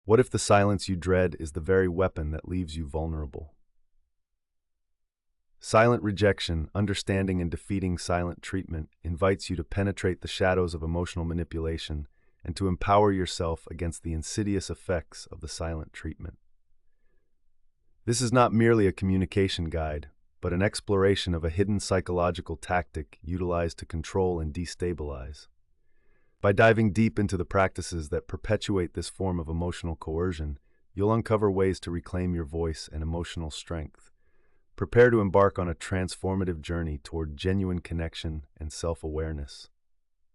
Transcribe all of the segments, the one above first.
What if the silence you dread is the very weapon that leaves you vulnerable? Silent rejection, understanding and defeating silent treatment, invites you to penetrate the shadows of emotional manipulation and to empower yourself against the insidious effects of the silent treatment. This is not merely a communication guide, but an exploration of a hidden psychological tactic utilized to control and destabilize. By diving deep into the practices that perpetuate this form of emotional coercion, you'll uncover ways to reclaim your voice and emotional strength. Prepare to embark on a transformative journey toward genuine connection and self-awareness.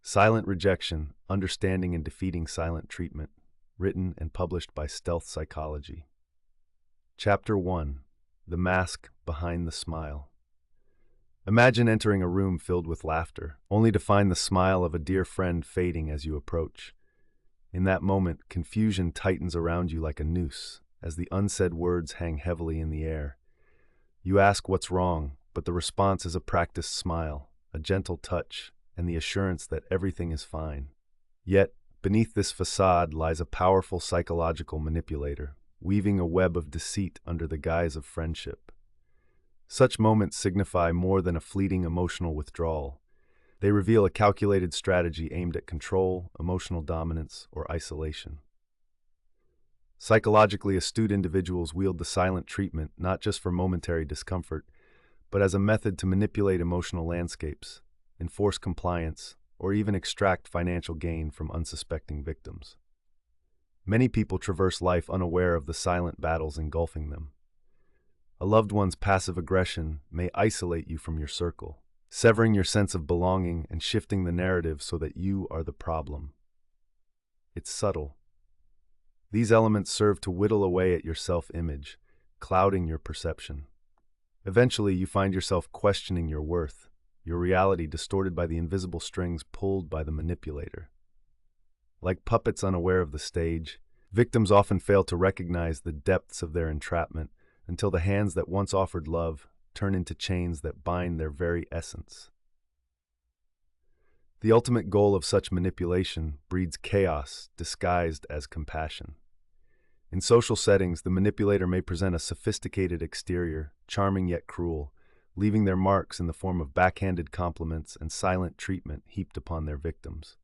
Silent Rejection, Understanding and Defeating Silent Treatment, written and published by Stealth Psychology. Chapter 1. The Mask Behind the Smile. Imagine entering a room filled with laughter, only to find the smile of a dear friend fading as you approach. In that moment, confusion tightens around you like a noose, as the unsaid words hang heavily in the air. You ask what's wrong, but the response is a practiced smile, a gentle touch, and the assurance that everything is fine. Yet, beneath this facade lies a powerful psychological manipulator, weaving a web of deceit under the guise of friendship. Such moments signify more than a fleeting emotional withdrawal. They reveal a calculated strategy aimed at control, emotional dominance, or isolation. Psychologically astute individuals wield the silent treatment not just for momentary discomfort, but as a method to manipulate emotional landscapes, enforce compliance, or even extract financial gain from unsuspecting victims. Many people traverse life unaware of the silent battles engulfing them. A loved one's passive aggression may isolate you from your circle, severing your sense of belonging and shifting the narrative so that you are the problem. It's subtle. These elements serve to whittle away at your self-image, clouding your perception. Eventually, you find yourself questioning your worth, your reality distorted by the invisible strings pulled by the manipulator. Like puppets unaware of the stage, victims often fail to recognize the depths of their entrapment until the hands that once offered love turn into chains that bind their very essence. The ultimate goal of such manipulation breeds chaos disguised as compassion. In social settings, the manipulator may present a sophisticated exterior, charming yet cruel, leaving their marks in the form of backhanded compliments and silent treatment heaped upon their victims.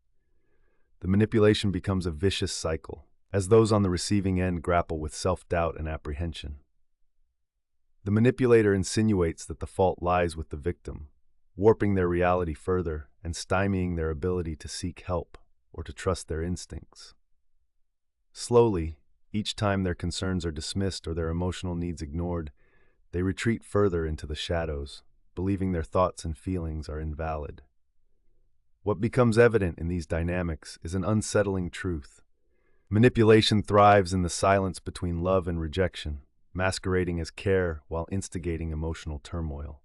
The manipulation becomes a vicious cycle, as those on the receiving end grapple with self-doubt and apprehension. The manipulator insinuates that the fault lies with the victim, warping their reality further and stymieing their ability to seek help or to trust their instincts. Slowly, each time their concerns are dismissed or their emotional needs ignored, they retreat further into the shadows, believing their thoughts and feelings are invalid. What becomes evident in these dynamics is an unsettling truth. Manipulation thrives in the silence between love and rejection, masquerading as care while instigating emotional turmoil.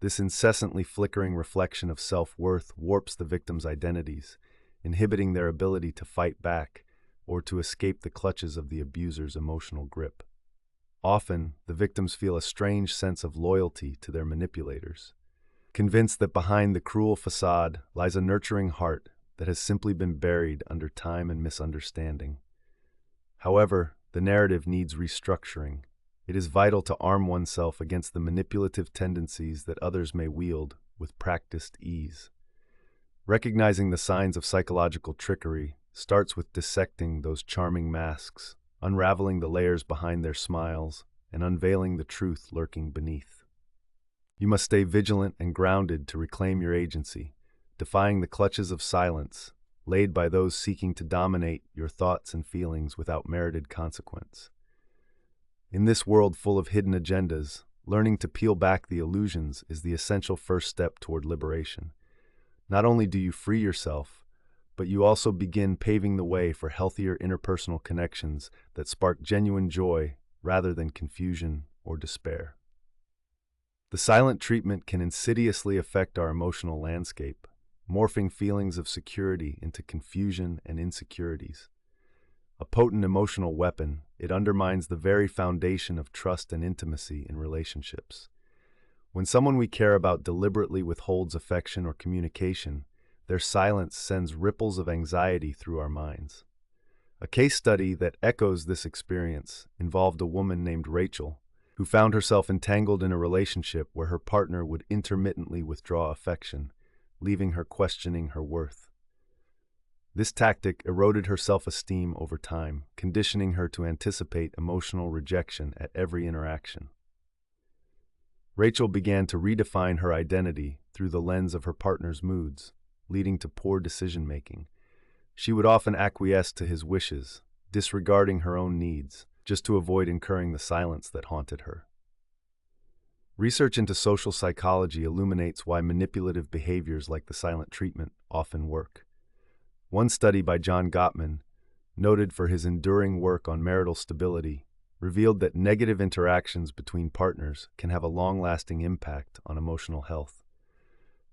This incessantly flickering reflection of self-worth warps the victim's identities, inhibiting their ability to fight back or to escape the clutches of the abuser's emotional grip. Often, the victims feel a strange sense of loyalty to their manipulators, convinced that behind the cruel facade lies a nurturing heart that has simply been buried under time and misunderstanding. However, the narrative needs restructuring. It is vital to arm oneself against the manipulative tendencies that others may wield with practiced ease. Recognizing the signs of psychological trickery starts with dissecting those charming masks, unraveling the layers behind their smiles, and unveiling the truth lurking beneath. You must stay vigilant and grounded to reclaim your agency, defying the clutches of silence laid by those seeking to dominate your thoughts and feelings without merited consequence. In this world full of hidden agendas, learning to peel back the illusions is the essential first step toward liberation. Not only do you free yourself, but you also begin paving the way for healthier interpersonal connections that spark genuine joy rather than confusion or despair. The silent treatment can insidiously affect our emotional landscape, morphing feelings of security into confusion and insecurities. A potent emotional weapon, it undermines the very foundation of trust and intimacy in relationships. When someone we care about deliberately withholds affection or communication, their silence sends ripples of anxiety through our minds. A case study that echoes this experience involved a woman named Rachel, who found herself entangled in a relationship where her partner would intermittently withdraw affection, leaving her questioning her worth. This tactic eroded her self-esteem over time, conditioning her to anticipate emotional rejection at every interaction. Rachel began to redefine her identity through the lens of her partner's moods, leading to poor decision-making. She would often acquiesce to his wishes, disregarding her own needs, just to avoid incurring the silence that haunted her. Research into social psychology illuminates why manipulative behaviors like the silent treatment often work. One study by John Gottman, noted for his enduring work on marital stability, revealed that negative interactions between partners can have a long-lasting impact on emotional health.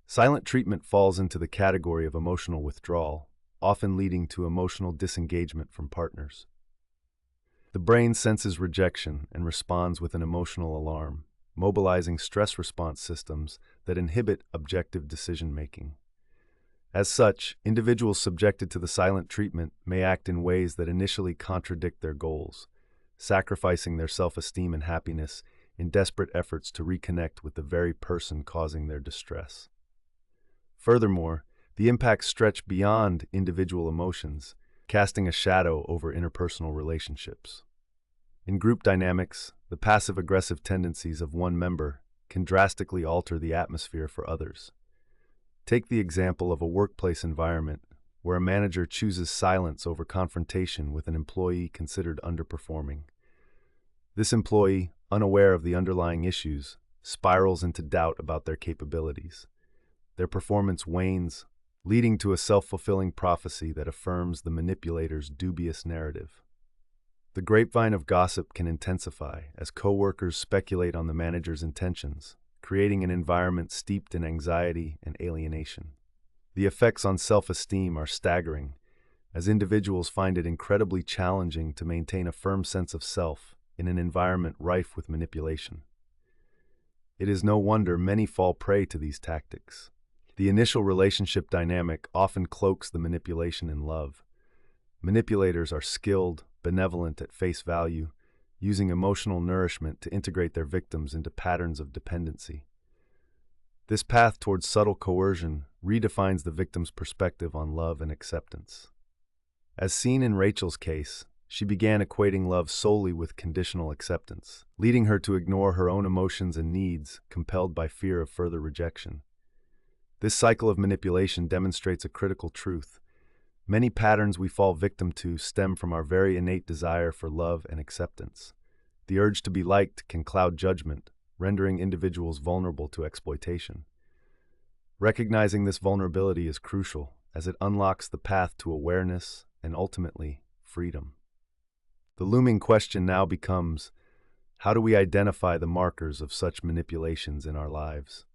Silent treatment falls into the category of emotional withdrawal, often leading to emotional disengagement from partners. The brain senses rejection and responds with an emotional alarm, mobilizing stress response systems that inhibit objective decision-making. As such, individuals subjected to the silent treatment may act in ways that initially contradict their goals, sacrificing their self-esteem and happiness in desperate efforts to reconnect with the very person causing their distress. Furthermore, the impacts stretch beyond individual emotions, casting a shadow over interpersonal relationships. In group dynamics, the passive-aggressive tendencies of one member can drastically alter the atmosphere for others. Take the example of a workplace environment where a manager chooses silence over confrontation with an employee considered underperforming. This employee, unaware of the underlying issues, spirals into doubt about their capabilities. Their performance wanes, leading to a self-fulfilling prophecy that affirms the manipulator's dubious narrative. The grapevine of gossip can intensify as coworkers speculate on the manager's intentions, creating an environment steeped in anxiety and alienation. The effects on self-esteem are staggering, as individuals find it incredibly challenging to maintain a firm sense of self in an environment rife with manipulation. It is no wonder many fall prey to these tactics. The initial relationship dynamic often cloaks the manipulation in love. Manipulators are skilled, benevolent at face value, using emotional nourishment to integrate their victims into patterns of dependency. This path towards subtle coercion redefines the victim's perspective on love and acceptance. As seen in Rachel's case, she began equating love solely with conditional acceptance, leading her to ignore her own emotions and needs, compelled by fear of further rejection. This cycle of manipulation demonstrates a critical truth. Many patterns we fall victim to stem from our very innate desire for love and acceptance. The urge to be liked can cloud judgment, rendering individuals vulnerable to exploitation. Recognizing this vulnerability is crucial, as it unlocks the path to awareness and ultimately freedom. The looming question now becomes, how do we identify the markers of such manipulations in our lives?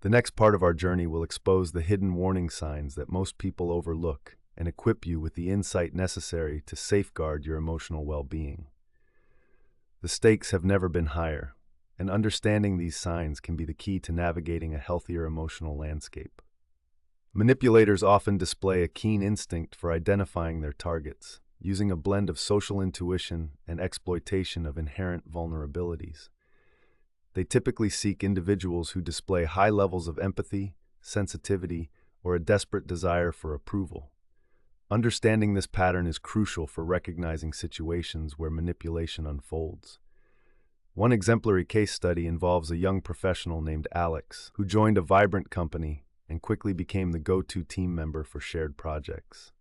The next part of our journey will expose the hidden warning signs that most people overlook and equip you with the insight necessary to safeguard your emotional well-being. The stakes have never been higher, and understanding these signs can be the key to navigating a healthier emotional landscape. Manipulators often display a keen instinct for identifying their targets, using a blend of social intuition and exploitation of inherent vulnerabilities. They typically seek individuals who display high levels of empathy, sensitivity, or a desperate desire for approval. Understanding this pattern is crucial for recognizing situations where manipulation unfolds. One exemplary case study involves a young professional named Alex, who joined a vibrant company and quickly became the go-to team member for shared projects.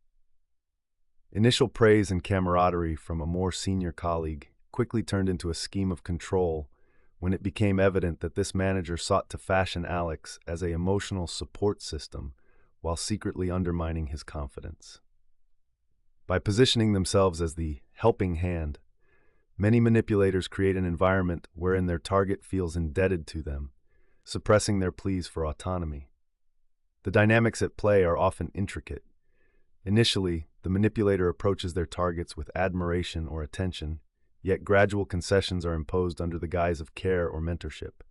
Initial praise and camaraderie from a more senior colleague quickly turned into a scheme of control when it became evident that this manager sought to fashion Alex as an emotional support system while secretly undermining his confidence. By positioning themselves as the helping hand, many manipulators create an environment wherein their target feels indebted to them, suppressing their pleas for autonomy. The dynamics at play are often intricate. Initially, the manipulator approaches their targets with admiration or attention, yet gradual concessions are imposed under the guise of care or mentorship.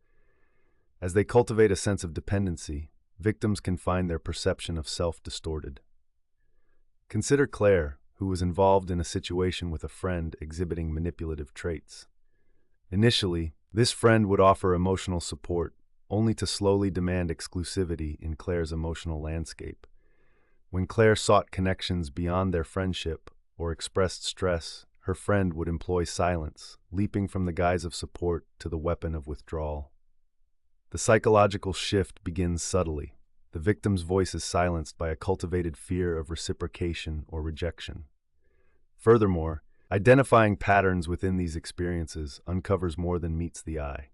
As they cultivate a sense of dependency, victims can find their perception of self distorted. Consider Claire, who was involved in a situation with a friend exhibiting manipulative traits. Initially, this friend would offer emotional support, only to slowly demand exclusivity in Claire's emotional landscape. When Claire sought connections beyond their friendship or expressed stress, her friend would employ silence, leaping from the guise of support to the weapon of withdrawal. The psychological shift begins subtly. The victim's voice is silenced by a cultivated fear of reciprocation or rejection. Furthermore, identifying patterns within these experiences uncovers more than meets the eye.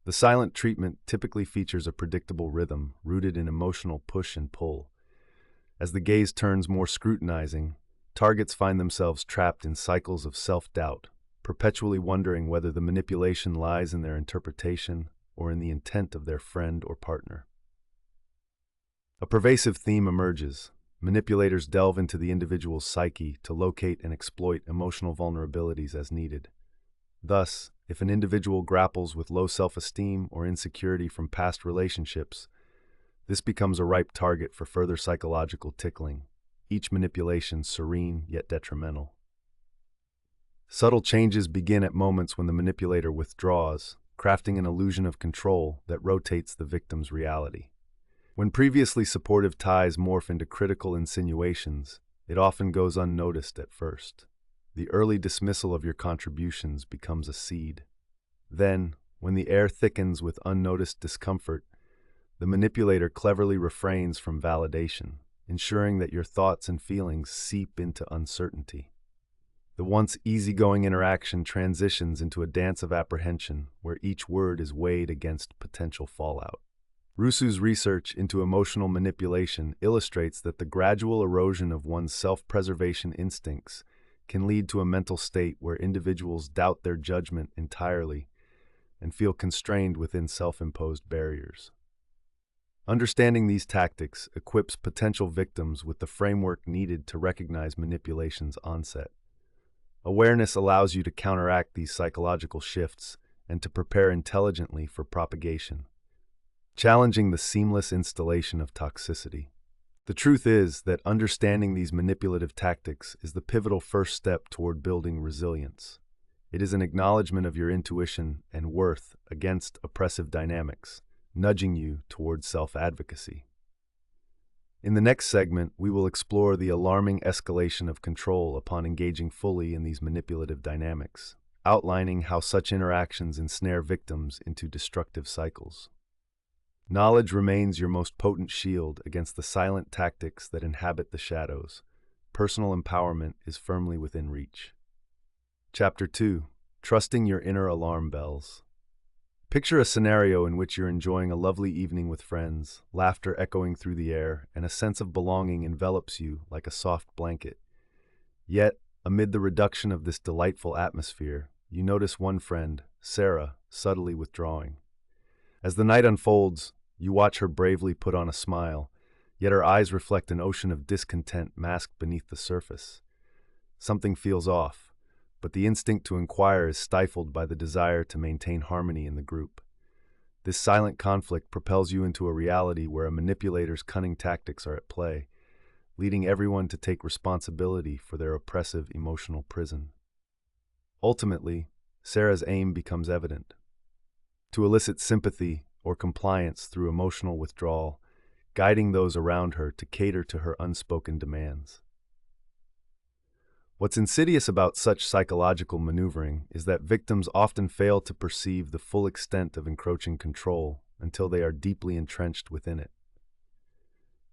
The silent treatment typically features a predictable rhythm rooted in emotional push and pull. As the gaze turns more scrutinizing, targets find themselves trapped in cycles of self-doubt, perpetually wondering whether the manipulation lies in their interpretation or in the intent of their friend or partner. A pervasive theme emerges. Manipulators delve into the individual's psyche to locate and exploit emotional vulnerabilities as needed. Thus, if an individual grapples with low self-esteem or insecurity from past relationships, this becomes a ripe target for further psychological tickling, each manipulation serene yet detrimental. Subtle changes begin at moments when the manipulator withdraws, crafting an illusion of control that rotates the victim's reality. When previously supportive ties morph into critical insinuations, it often goes unnoticed at first. The early dismissal of your contributions becomes a seed. Then, when the air thickens with unnoticed discomfort, the manipulator cleverly refrains from validation, ensuring that your thoughts and feelings seep into uncertainty. The once easygoing interaction transitions into a dance of apprehension where each word is weighed against potential fallout. Rusu's research into emotional manipulation illustrates that the gradual erosion of one's self-preservation instincts can lead to a mental state where individuals doubt their judgment entirely and feel constrained within self-imposed barriers. Understanding these tactics equips potential victims with the framework needed to recognize manipulation's onset. Awareness allows you to counteract these psychological shifts and to prepare intelligently for propagation, challenging the seamless installation of toxicity. The truth is that understanding these manipulative tactics is the pivotal first step toward building resilience. It is an acknowledgement of your intuition and worth against oppressive dynamics, nudging you towards self-advocacy. In the next segment, we will explore the alarming escalation of control upon engaging fully in these manipulative dynamics, outlining how such interactions ensnare victims into destructive cycles. Knowledge remains your most potent shield against the silent tactics that inhabit the shadows. Personal empowerment is firmly within reach. Chapter 2. Trusting your inner alarm bells. Picture a scenario in which you're enjoying a lovely evening with friends, laughter echoing through the air, and a sense of belonging envelops you like a soft blanket. Yet, amid the reduction of this delightful atmosphere, you notice one friend, Sarah, subtly withdrawing. As the night unfolds, you watch her bravely put on a smile, yet her eyes reflect an ocean of discontent masked beneath the surface. Something feels off, but the instinct to inquire is stifled by the desire to maintain harmony in the group. This silent conflict propels you into a reality where a manipulator's cunning tactics are at play, leading everyone to take responsibility for their oppressive emotional prison. Ultimately, Sarah's aim becomes evident: to elicit sympathy or compliance through emotional withdrawal, guiding those around her to cater to her unspoken demands. What's insidious about such psychological maneuvering is that victims often fail to perceive the full extent of encroaching control until they are deeply entrenched within it.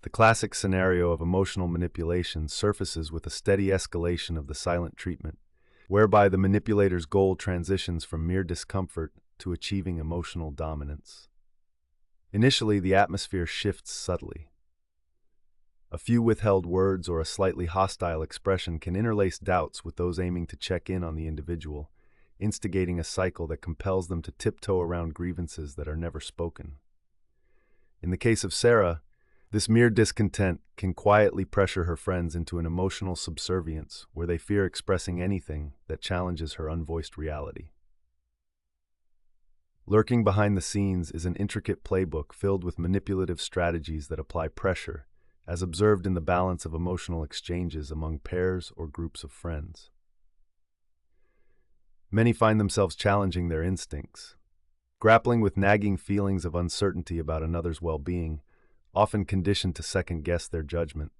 The classic scenario of emotional manipulation surfaces with a steady escalation of the silent treatment, whereby the manipulator's goal transitions from mere discomfort to achieving emotional dominance. Initially, the atmosphere shifts subtly. A few withheld words or a slightly hostile expression can interlace doubts with those aiming to check in on the individual, instigating a cycle that compels them to tiptoe around grievances that are never spoken. In the case of Sarah, this mere discontent can quietly pressure her friends into an emotional subservience where they fear expressing anything that challenges her unvoiced reality. Lurking behind the scenes is an intricate playbook filled with manipulative strategies that apply pressure, as observed in the balance of emotional exchanges among pairs or groups of friends. Many find themselves challenging their instincts, grappling with nagging feelings of uncertainty about another's well-being, often conditioned to second-guess their judgment.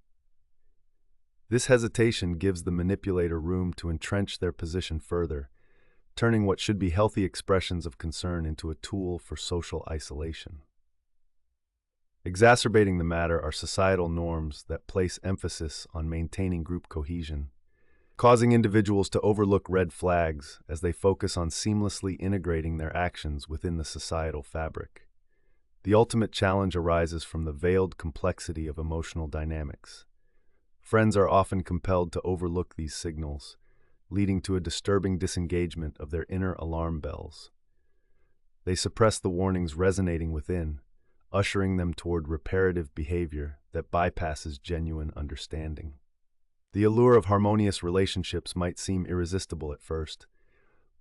This hesitation gives the manipulator room to entrench their position further, turning what should be healthy expressions of concern into a tool for social isolation. Exacerbating the matter are societal norms that place emphasis on maintaining group cohesion, causing individuals to overlook red flags as they focus on seamlessly integrating their actions within the societal fabric. The ultimate challenge arises from the veiled complexity of emotional dynamics. Friends are often compelled to overlook these signals, leading to a disturbing disengagement of their inner alarm bells. They suppress the warnings resonating within, ushering them toward reparative behavior that bypasses genuine understanding. The allure of harmonious relationships might seem irresistible at first.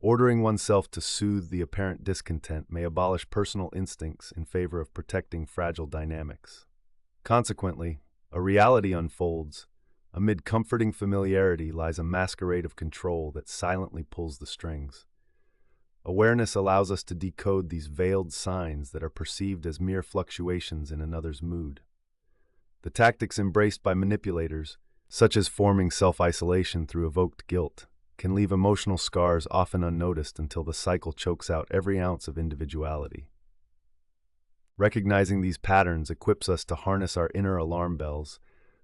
Ordering oneself to soothe the apparent discontent may abolish personal instincts in favor of protecting fragile dynamics. Consequently, a reality unfolds. Amid comforting familiarity lies a masquerade of control that silently pulls the strings. Awareness allows us to decode these veiled signs that are perceived as mere fluctuations in another's mood. The tactics embraced by manipulators, such as forming self-isolation through evoked guilt, can leave emotional scars often unnoticed until the cycle chokes out every ounce of individuality. Recognizing these patterns equips us to harness our inner alarm bells,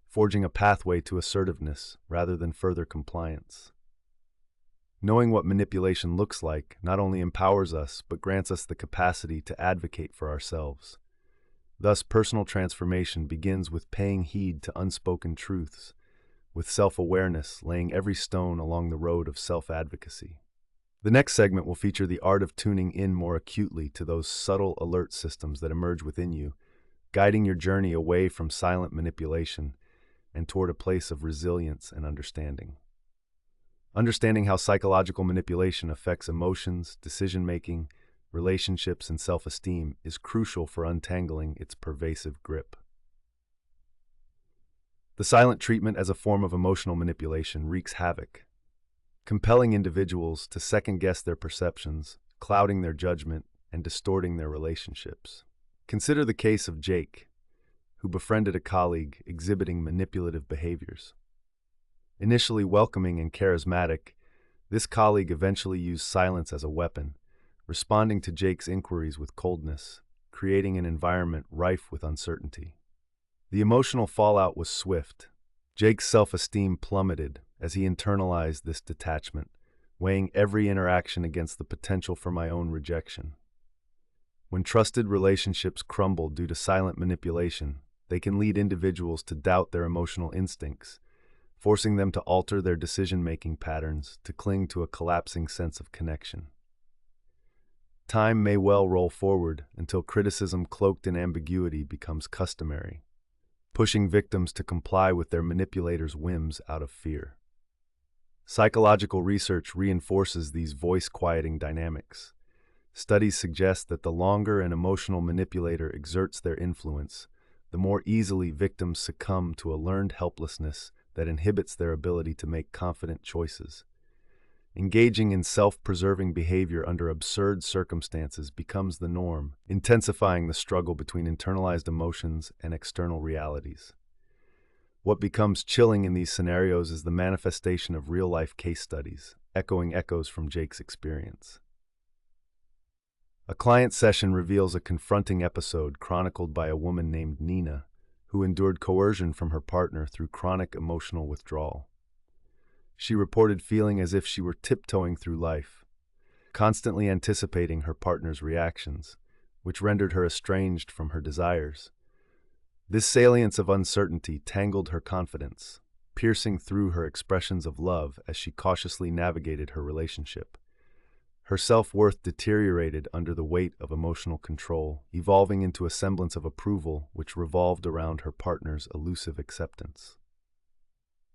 forging a pathway to assertiveness rather than further compliance. Knowing what manipulation looks like not only empowers us, but grants us the capacity to advocate for ourselves. Thus, personal transformation begins with paying heed to unspoken truths, with self-awareness laying every stone along the road of self-advocacy. The next segment will feature the art of tuning in more acutely to those subtle alert systems that emerge within you, guiding your journey away from silent manipulation and toward a place of resilience and understanding. Understanding how psychological manipulation affects emotions, decision-making, relationships, and self-esteem is crucial for untangling its pervasive grip. The silent treatment as a form of emotional manipulation wreaks havoc, compelling individuals to second-guess their perceptions, clouding their judgment, and distorting their relationships. Consider the case of Jake, who befriended a colleague exhibiting manipulative behaviors. Initially welcoming and charismatic, this colleague eventually used silence as a weapon, responding to Jake's inquiries with coldness, creating an environment rife with uncertainty. The emotional fallout was swift. Jake's self-esteem plummeted as he internalized this detachment, weighing every interaction against the potential for my own rejection. When trusted relationships crumble due to silent manipulation, they can lead individuals to doubt their emotional instincts, forcing them to alter their decision-making patterns to cling to a collapsing sense of connection. Time may well roll forward until criticism cloaked in ambiguity becomes customary, pushing victims to comply with their manipulator's whims out of fear. Psychological research reinforces these voice-quieting dynamics. Studies suggest that the longer an emotional manipulator exerts their influence, the more easily victims succumb to a learned helplessness that inhibits their ability to make confident choices. Engaging in self-preserving behavior under absurd circumstances becomes the norm, intensifying the struggle between internalized emotions and external realities. What becomes chilling in these scenarios is the manifestation of real-life case studies, echoing echoes from Jake's experience. A client session reveals a confronting episode chronicled by a woman named Nina, who endured coercion from her partner through chronic emotional withdrawal. She reported feeling as if she were tiptoeing through life, constantly anticipating her partner's reactions, which rendered her estranged from her desires. This salience of uncertainty tangled her confidence, piercing through her expressions of love as she cautiously navigated her relationship. Her self-worth deteriorated under the weight of emotional control, evolving into a semblance of approval which revolved around her partner's elusive acceptance.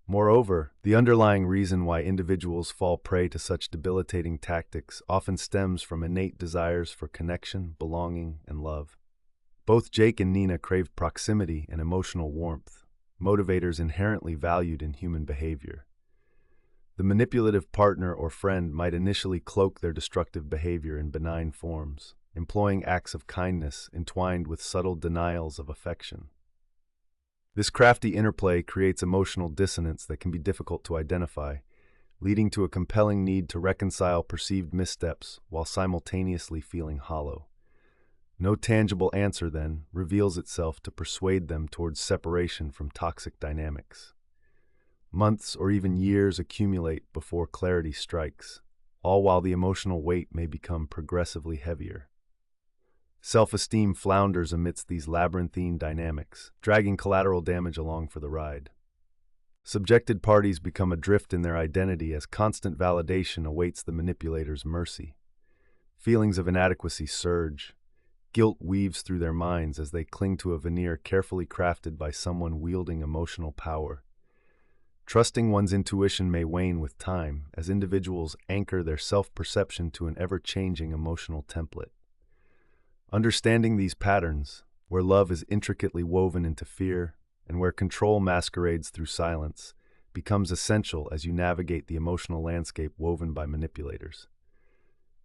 Moreover, the underlying reason why individuals fall prey to such debilitating tactics often stems from innate desires for connection, belonging, and love. Both Jake and Nina craved proximity and emotional warmth, motivators inherently valued in human behavior. The manipulative partner or friend might initially cloak their destructive behavior in benign forms, employing acts of kindness entwined with subtle denials of affection. This crafty interplay creates emotional dissonance that can be difficult to identify, leading to a compelling need to reconcile perceived missteps while simultaneously feeling hollow. No tangible answer, then, reveals itself to persuade them towards separation from toxic dynamics. Months or even years accumulate before clarity strikes, all while the emotional weight may become progressively heavier. Self-esteem flounders amidst these labyrinthine dynamics, dragging collateral damage along for the ride. Subjected parties become adrift in their identity as constant validation awaits the manipulator's mercy. Feelings of inadequacy surge. Guilt weaves through their minds as they cling to a veneer carefully crafted by someone wielding emotional power. Trusting one's intuition may wane with time as individuals anchor their self-perception to an ever-changing emotional template. Understanding these patterns, where love is intricately woven into fear and where control masquerades through silence, becomes essential as you navigate the emotional landscape woven by manipulators.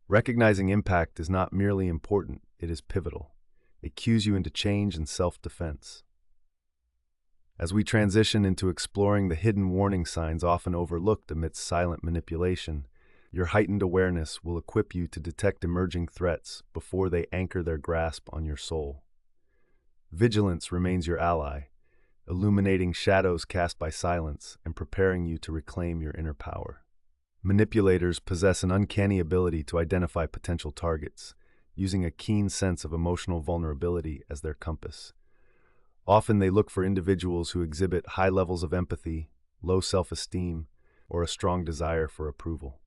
Recognizing impact is not merely important, it is pivotal. It cues you into change and self-defense. As we transition into exploring the hidden warning signs often overlooked amidst silent manipulation, your heightened awareness will equip you to detect emerging threats before they anchor their grasp on your soul. Vigilance remains your ally, illuminating shadows cast by silence and preparing you to reclaim your inner power. Manipulators possess an uncanny ability to identify potential targets, using a keen sense of emotional vulnerability as their compass. Often they look for individuals who exhibit high levels of empathy, low self-esteem, or a strong desire for approval.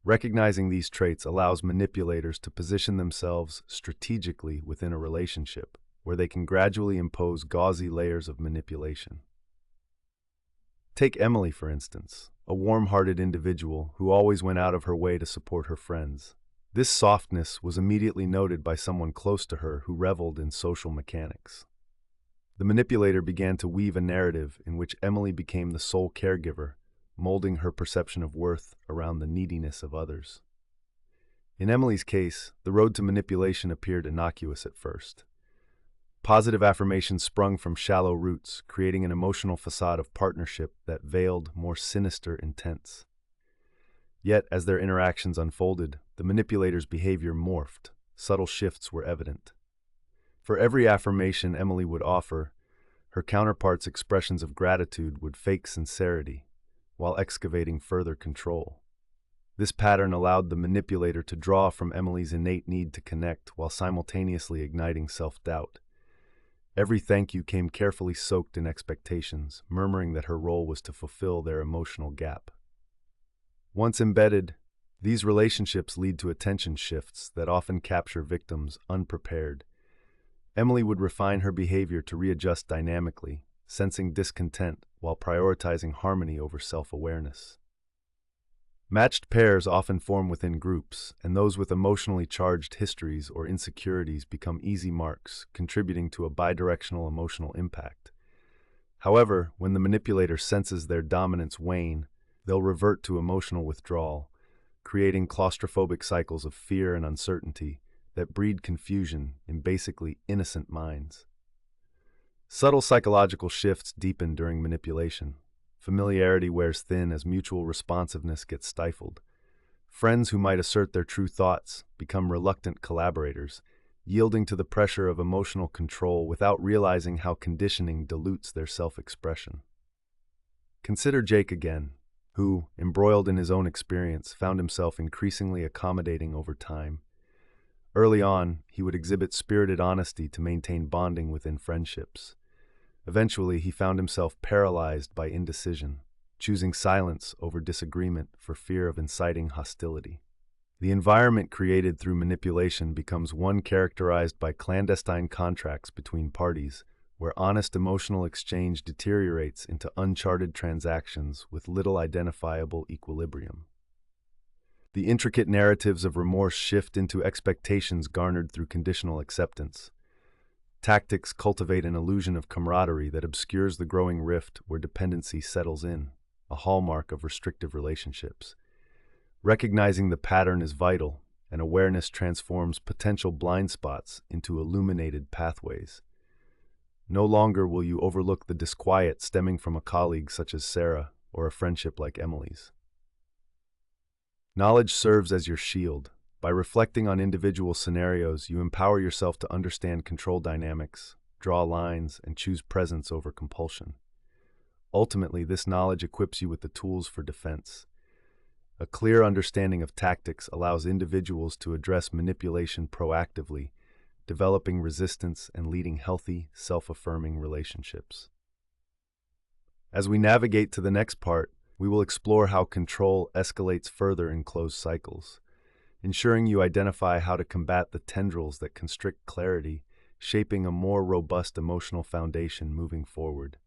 Recognizing these traits allows manipulators to position themselves strategically within a relationship, where they can gradually impose gauzy layers of manipulation. Take Emily, for instance, a warm-hearted individual who always went out of her way to support her friends. This softness was immediately noted by someone close to her who reveled in social mechanics. The manipulator began to weave a narrative in which Emily became the sole caregiver, molding her perception of worth around the neediness of others. In Emily's case, the road to manipulation appeared innocuous at first. Positive affirmations sprung from shallow roots, creating an emotional facade of partnership that veiled more sinister intents. Yet, as their interactions unfolded, the manipulator's behavior morphed. Subtle shifts were evident. For every affirmation Emily would offer, her counterpart's expressions of gratitude would fake sincerity, while excavating further control. This pattern allowed the manipulator to draw from Emily's innate need to connect while simultaneously igniting self-doubt. Every thank you came carefully soaked in expectations, murmuring that her role was to fulfill their emotional gap. Once embedded, these relationships lead to attention shifts that often capture victims unprepared. Emily would refine her behavior to readjust dynamically, sensing discontent while prioritizing harmony over self-awareness. Matched pairs often form within groups, and those with emotionally charged histories or insecurities become easy marks, contributing to a bidirectional emotional impact. However, when the manipulator senses their dominance wane, they'll revert to emotional withdrawal, creating claustrophobic cycles of fear and uncertainty that breed confusion in basically innocent minds. Subtle psychological shifts deepen during manipulation. Familiarity wears thin as mutual responsiveness gets stifled. Friends who might assert their true thoughts become reluctant collaborators, yielding to the pressure of emotional control without realizing how conditioning dilutes their self-expression. Consider Jake again, who, embroiled in his own experience, found himself increasingly accommodating over time. Early on, he would exhibit spirited honesty to maintain bonding within friendships. Eventually, he found himself paralyzed by indecision, choosing silence over disagreement for fear of inciting hostility. The environment created through manipulation becomes one characterized by clandestine contracts between parties, where honest emotional exchange deteriorates into uncharted transactions with little identifiable equilibrium. The intricate narratives of remorse shift into expectations garnered through conditional acceptance. Tactics cultivate an illusion of camaraderie that obscures the growing rift where dependency settles in, a hallmark of restrictive relationships. Recognizing the pattern is vital, and awareness transforms potential blind spots into illuminated pathways. No longer will you overlook the disquiet stemming from a colleague such as Sarah or a friendship like Emily's. Knowledge serves as your shield. By reflecting on individual scenarios, you empower yourself to understand control dynamics, draw lines, and choose presence over compulsion. Ultimately, this knowledge equips you with the tools for defense. A clear understanding of tactics allows individuals to address manipulation proactively, developing resistance and leading healthy, self-affirming relationships. As we navigate to the next part, we will explore how control escalates further in closed cycles, ensuring you identify how to combat the tendrils that constrict clarity, shaping a more robust emotional foundation moving forward.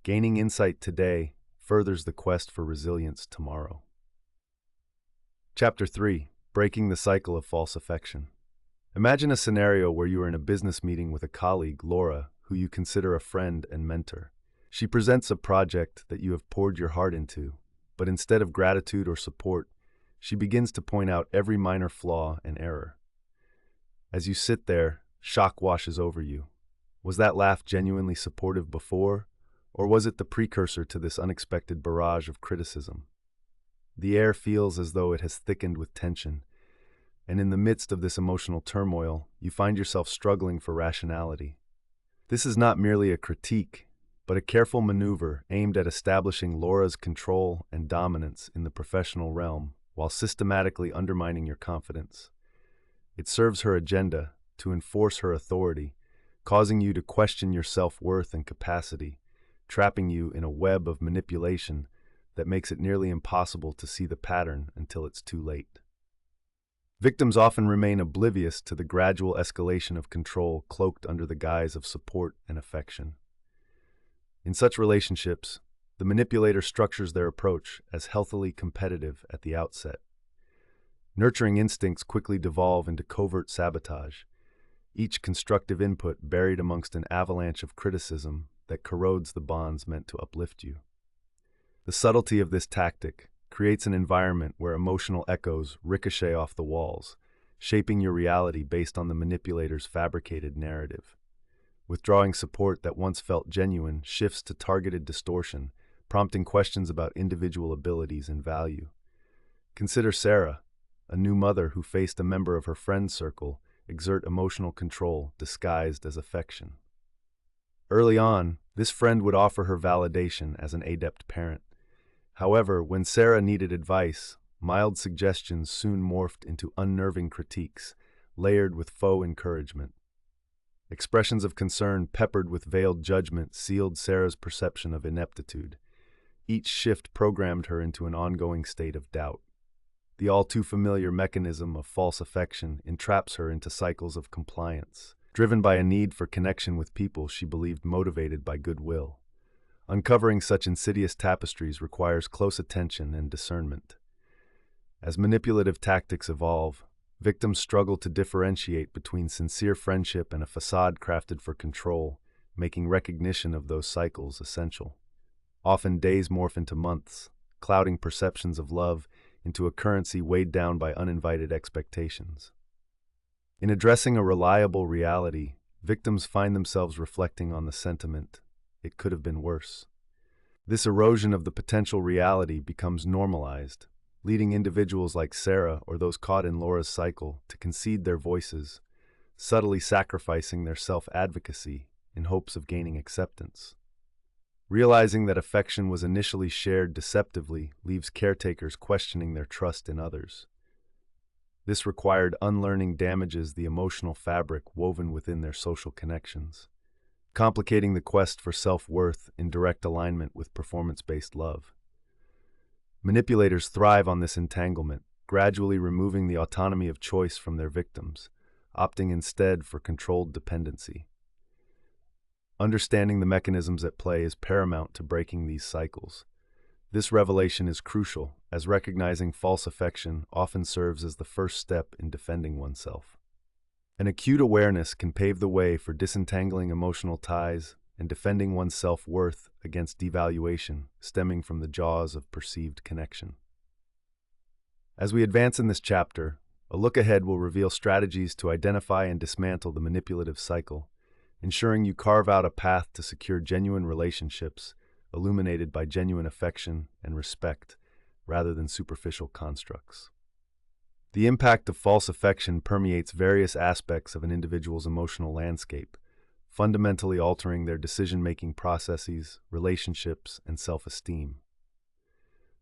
Gaining insight today furthers the quest for resilience tomorrow. Chapter 3. Breaking the Cycle of False Affection. Imagine a scenario where you are in a business meeting with a colleague, Laura, who you consider a friend and mentor. She presents a project that you have poured your heart into, but instead of gratitude or support, she begins to point out every minor flaw and error. As you sit there, shock washes over you. Was that laugh genuinely supportive before, or was it the precursor to this unexpected barrage of criticism? The air feels as though it has thickened with tension, and in the midst of this emotional turmoil, you find yourself struggling for rationality. This is not merely a critique, but a careful maneuver aimed at establishing Laura's control and dominance in the professional realm while systematically undermining your confidence. It serves her agenda to enforce her authority, causing you to question your self-worth and capacity, trapping you in a web of manipulation that makes it nearly impossible to see the pattern until it's too late. Victims often remain oblivious to the gradual escalation of control cloaked under the guise of support and affection. In such relationships, the manipulator structures their approach as healthily competitive at the outset. Nurturing instincts quickly devolve into covert sabotage, each constructive input buried amongst an avalanche of criticism that corrodes the bonds meant to uplift you. The subtlety of this tactic creates an environment where emotional echoes ricochet off the walls, shaping your reality based on the manipulator's fabricated narrative. Withdrawing support that once felt genuine shifts to targeted distortion, prompting questions about individual abilities and value. Consider Sarah, a new mother who faced a member of her friend circle exert emotional control disguised as affection. Early on, this friend would offer her validation as an adept parent. However, when Sarah needed advice, mild suggestions soon morphed into unnerving critiques, layered with faux encouragement. Expressions of concern peppered with veiled judgment sealed Sarah's perception of ineptitude. Each shift programmed her into an ongoing state of doubt. The all-too-familiar mechanism of false affection entraps her into cycles of compliance, driven by a need for connection with people she believed motivated by goodwill. Uncovering such insidious tapestries requires close attention and discernment. As manipulative tactics evolve, victims struggle to differentiate between sincere friendship and a facade crafted for control, making recognition of those cycles essential. Often days morph into months, clouding perceptions of love into a currency weighed down by uninvited expectations. In addressing a reliable reality, victims find themselves reflecting on the sentiment, "It could have been worse." This erosion of the potential reality becomes normalized, leading individuals like Sarah or those caught in Laura's cycle to concede their voices, subtly sacrificing their self-advocacy in hopes of gaining acceptance. Realizing that affection was initially shared deceptively leaves caretakers questioning their trust in others. This required unlearning damages the emotional fabric woven within their social connections, complicating the quest for self-worth in direct alignment with performance-based love. Manipulators thrive on this entanglement, gradually removing the autonomy of choice from their victims, opting instead for controlled dependency. Understanding the mechanisms at play is paramount to breaking these cycles. This revelation is crucial, as recognizing false affection often serves as the first step in defending oneself. An acute awareness can pave the way for disentangling emotional ties and defending one's self-worth against devaluation stemming from the jaws of perceived connection. As we advance in this chapter, a look ahead will reveal strategies to identify and dismantle the manipulative cycle, ensuring you carve out a path to secure genuine relationships, illuminated by genuine affection and respect, rather than superficial constructs. The impact of false affection permeates various aspects of an individual's emotional landscape, fundamentally altering their decision-making processes, relationships, and self-esteem.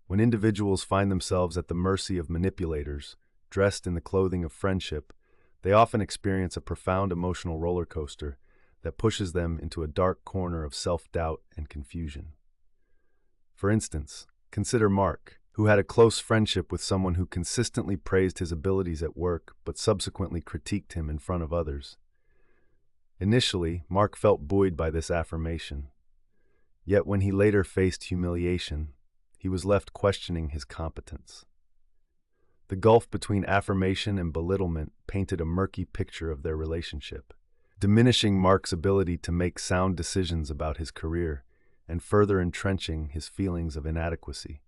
When individuals find themselves at the mercy of manipulators, dressed in the clothing of friendship, they often experience a profound emotional roller coaster that pushes them into a dark corner of self-doubt and confusion. For instance, consider Mark, who had a close friendship with someone who consistently praised his abilities at work but subsequently critiqued him in front of others. Initially, Mark felt buoyed by this affirmation. Yet when he later faced humiliation, he was left questioning his competence. The gulf between affirmation and belittlement painted a murky picture of their relationship, diminishing Mark's ability to make sound decisions about his career and further entrenching his feelings of inadequacy.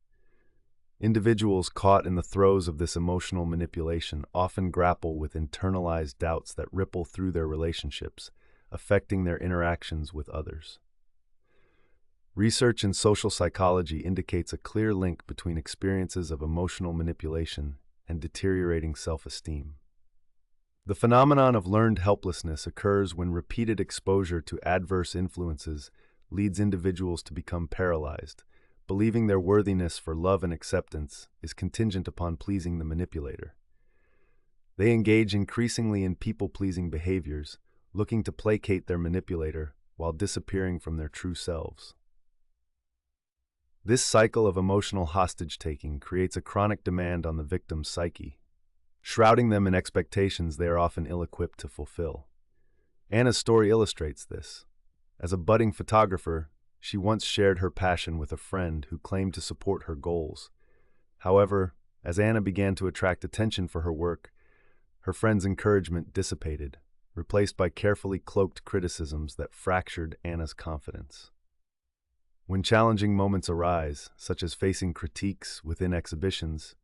Individuals caught in the throes of this emotional manipulation often grapple with internalized doubts that ripple through their relationships, affecting their interactions with others. Research in social psychology indicates a clear link between experiences of emotional manipulation and deteriorating self-esteem. The phenomenon of learned helplessness occurs when repeated exposure to adverse influences leads individuals to become paralyzed, believing their worthiness for love and acceptance is contingent upon pleasing the manipulator. They engage increasingly in people-pleasing behaviors, looking to placate their manipulator while disappearing from their true selves. This cycle of emotional hostage-taking creates a chronic demand on the victim's psyche, shrouding them in expectations they are often ill-equipped to fulfill. Anna's story illustrates this. As a budding photographer, she once shared her passion with a friend who claimed to support her goals. However, as Anna began to attract attention for her work, her friend's encouragement dissipated, replaced by carefully cloaked criticisms that fractured Anna's confidence. When challenging moments arise, such as facing critiques within exhibitions,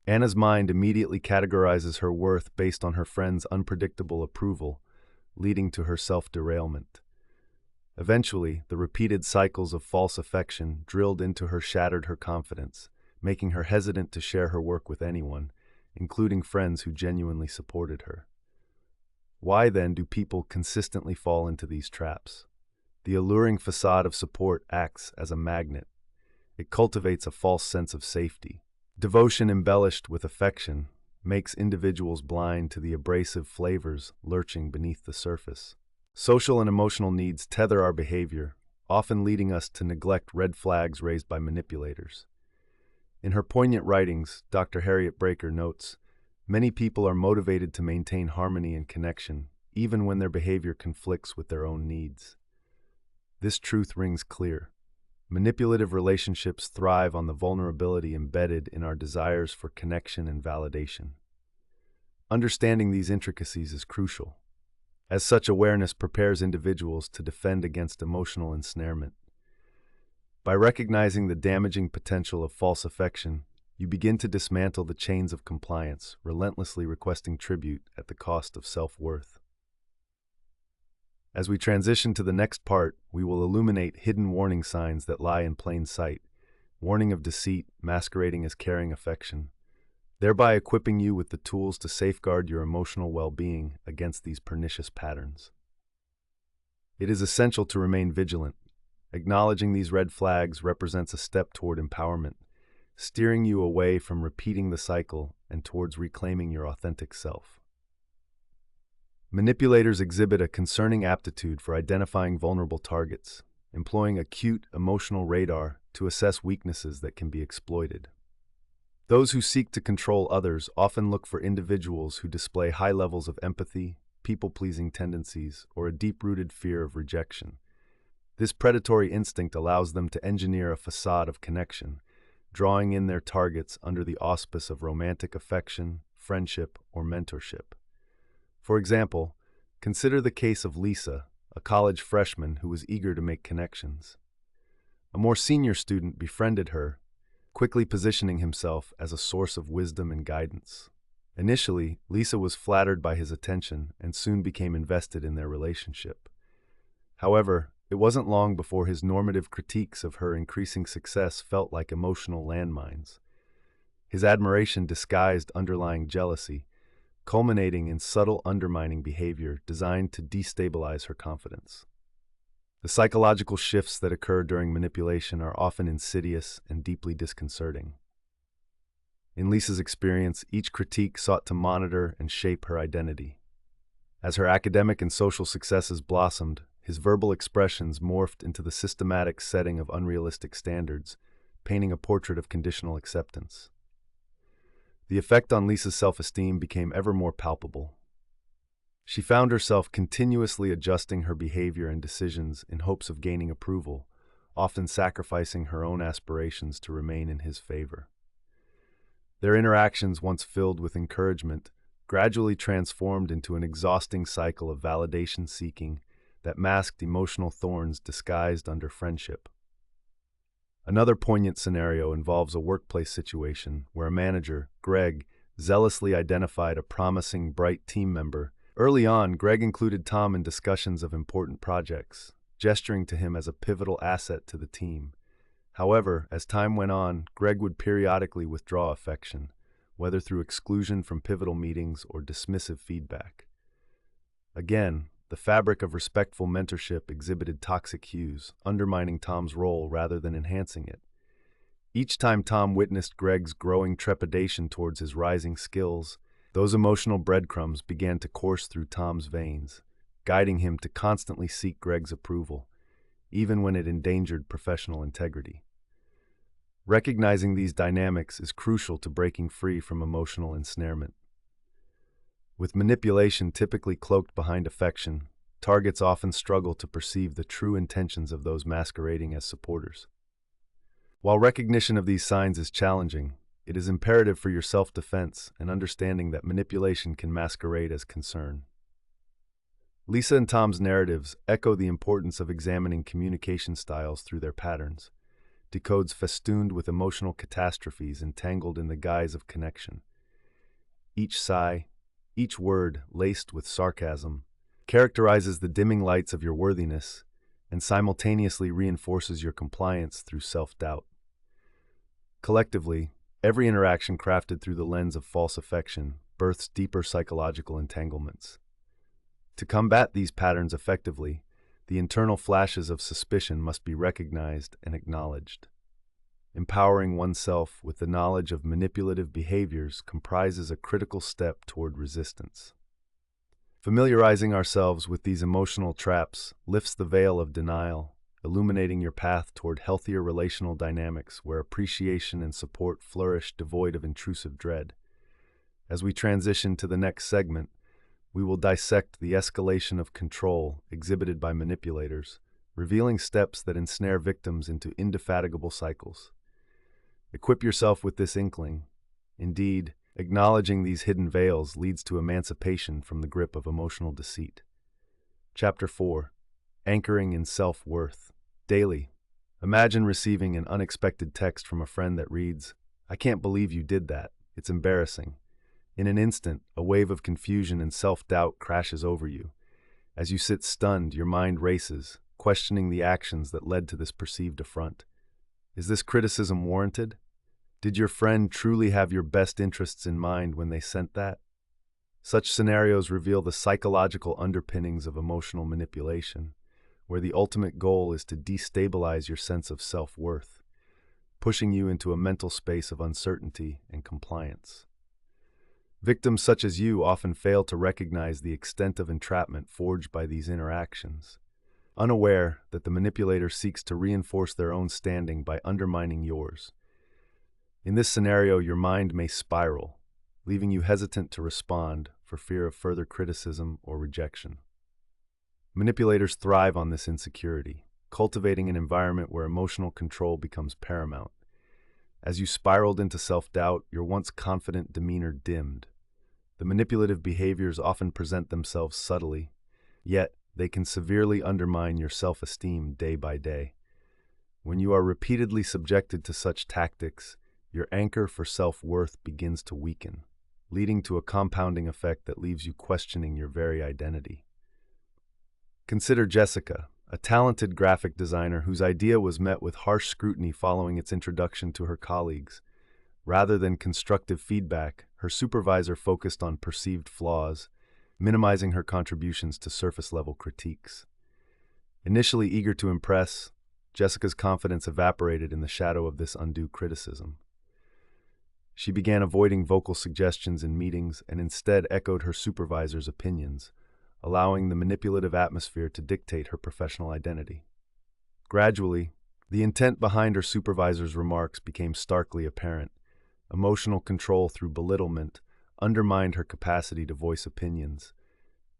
Anna's mind immediately categorizes her worth based on her friend's unpredictable approval, leading to her self-derailment. Eventually, the repeated cycles of false affection drilled into her shattered her confidence, making her hesitant to share her work with anyone, including friends who genuinely supported her. Why then do people consistently fall into these traps? The alluring facade of support acts as a magnet. It cultivates a false sense of safety. Devotion embellished with affection makes individuals blind to the abrasive flavors lurching beneath the surface. Social and emotional needs tether our behavior, often leading us to neglect red flags raised by manipulators. In her poignant writings, Dr. Harriet Breaker notes, "Many people are motivated to maintain harmony and connection, even when their behavior conflicts with their own needs." This truth rings clear. Manipulative relationships thrive on the vulnerability embedded in our desires for connection and validation. Understanding these intricacies is crucial, as such awareness prepares individuals to defend against emotional ensnarement. By recognizing the damaging potential of false affection, you begin to dismantle the chains of compliance, relentlessly requesting tribute at the cost of self-worth. As we transition to the next part, we will illuminate hidden warning signs that lie in plain sight, warning of deceit masquerading as caring affection, thereby equipping you with the tools to safeguard your emotional well-being against these pernicious patterns. It is essential to remain vigilant. Acknowledging these red flags represents a step toward empowerment, steering you away from repeating the cycle and towards reclaiming your authentic self. Manipulators exhibit a concerning aptitude for identifying vulnerable targets, employing acute emotional radar to assess weaknesses that can be exploited. Those who seek to control others often look for individuals who display high levels of empathy, people-pleasing tendencies, or a deep-rooted fear of rejection. This predatory instinct allows them to engineer a facade of connection, drawing in their targets under the auspice of romantic affection, friendship, or mentorship. For example, consider the case of Lisa, a college freshman who was eager to make connections. A more senior student befriended her, quickly positioning himself as a source of wisdom and guidance. Initially, Lisa was flattered by his attention and soon became invested in their relationship. However, it wasn't long before his normative critiques of her increasing success felt like emotional landmines. His admiration disguised underlying jealousy, culminating in subtle undermining behavior designed to destabilize her confidence. The psychological shifts that occur during manipulation are often insidious and deeply disconcerting. In Lisa's experience, each critique sought to monitor and shape her identity. As her academic and social successes blossomed, his verbal expressions morphed into the systematic setting of unrealistic standards, painting a portrait of conditional acceptance. The effect on Lisa's self-esteem became ever more palpable. She found herself continuously adjusting her behavior and decisions in hopes of gaining approval, often sacrificing her own aspirations to remain in his favor. Their interactions, once filled with encouragement, gradually transformed into an exhausting cycle of validation seeking that masked emotional thorns disguised under friendship. Another poignant scenario involves a workplace situation where a manager, Greg, zealously identified a promising, bright team member. Early on, Greg included Tom in discussions of important projects, gesturing to him as a pivotal asset to the team. However, as time went on, Greg would periodically withdraw affection, whether through exclusion from pivotal meetings or dismissive feedback. Again, the fabric of respectful mentorship exhibited toxic hues, undermining Tom's role rather than enhancing it. Each time Tom witnessed Greg's growing trepidation towards his rising skills, those emotional breadcrumbs began to course through Tom's veins, guiding him to constantly seek Greg's approval, even when it endangered professional integrity. Recognizing these dynamics is crucial to breaking free from emotional ensnarement. With manipulation typically cloaked behind affection, targets often struggle to perceive the true intentions of those masquerading as supporters. While recognition of these signs is challenging, it is imperative for your self-defense and understanding that manipulation can masquerade as concern. Lisa and Tom's narratives echo the importance of examining communication styles through their patterns, decodes festooned with emotional catastrophes entangled in the guise of connection. Each sigh, each word laced with sarcasm, characterizes the dimming lights of your worthiness and simultaneously reinforces your compliance through self-doubt. Collectively, every interaction crafted through the lens of false affection births deeper psychological entanglements. To combat these patterns effectively, the internal flashes of suspicion must be recognized and acknowledged. Empowering oneself with the knowledge of manipulative behaviors comprises a critical step toward resistance. Familiarizing ourselves with these emotional traps lifts the veil of denial, illuminating your path toward healthier relational dynamics where appreciation and support flourish devoid of intrusive dread. As we transition to the next segment, we will dissect the escalation of control exhibited by manipulators, revealing steps that ensnare victims into indefatigable cycles. Equip yourself with this inkling. Indeed, acknowledging these hidden veils leads to emancipation from the grip of emotional deceit. Chapter 4. Anchoring in Self-Worth. Daily. Imagine receiving an unexpected text from a friend that reads, "I can't believe you did that. It's embarrassing." In an instant, a wave of confusion and self-doubt crashes over you. As you sit stunned, your mind races, questioning the actions that led to this perceived affront. Is this criticism warranted? Did your friend truly have your best interests in mind when they sent that? Such scenarios reveal the psychological underpinnings of emotional manipulation, where the ultimate goal is to destabilize your sense of self-worth, pushing you into a mental space of uncertainty and compliance. Victims such as you often fail to recognize the extent of entrapment forged by these interactions, unaware that the manipulator seeks to reinforce their own standing by undermining yours. In this scenario, your mind may spiral, leaving you hesitant to respond for fear of further criticism or rejection. Manipulators thrive on this insecurity, cultivating an environment where emotional control becomes paramount. As you spiraled into self-doubt, your once confident demeanor dimmed. The manipulative behaviors often present themselves subtly, yet they can severely undermine your self-esteem day by day. When you are repeatedly subjected to such tactics, your anchor for self-worth begins to weaken, leading to a compounding effect that leaves you questioning your very identity. Consider Jessica, a talented graphic designer whose idea was met with harsh scrutiny following its introduction to her colleagues. Rather than constructive feedback, her supervisor focused on perceived flaws, minimizing her contributions to surface-level critiques. Initially eager to impress, Jessica's confidence evaporated in the shadow of this undue criticism. She began avoiding vocal suggestions in meetings and instead echoed her supervisor's opinions, allowing the manipulative atmosphere to dictate her professional identity. Gradually, the intent behind her supervisor's remarks became starkly apparent. Emotional control through belittlement undermined her capacity to voice opinions,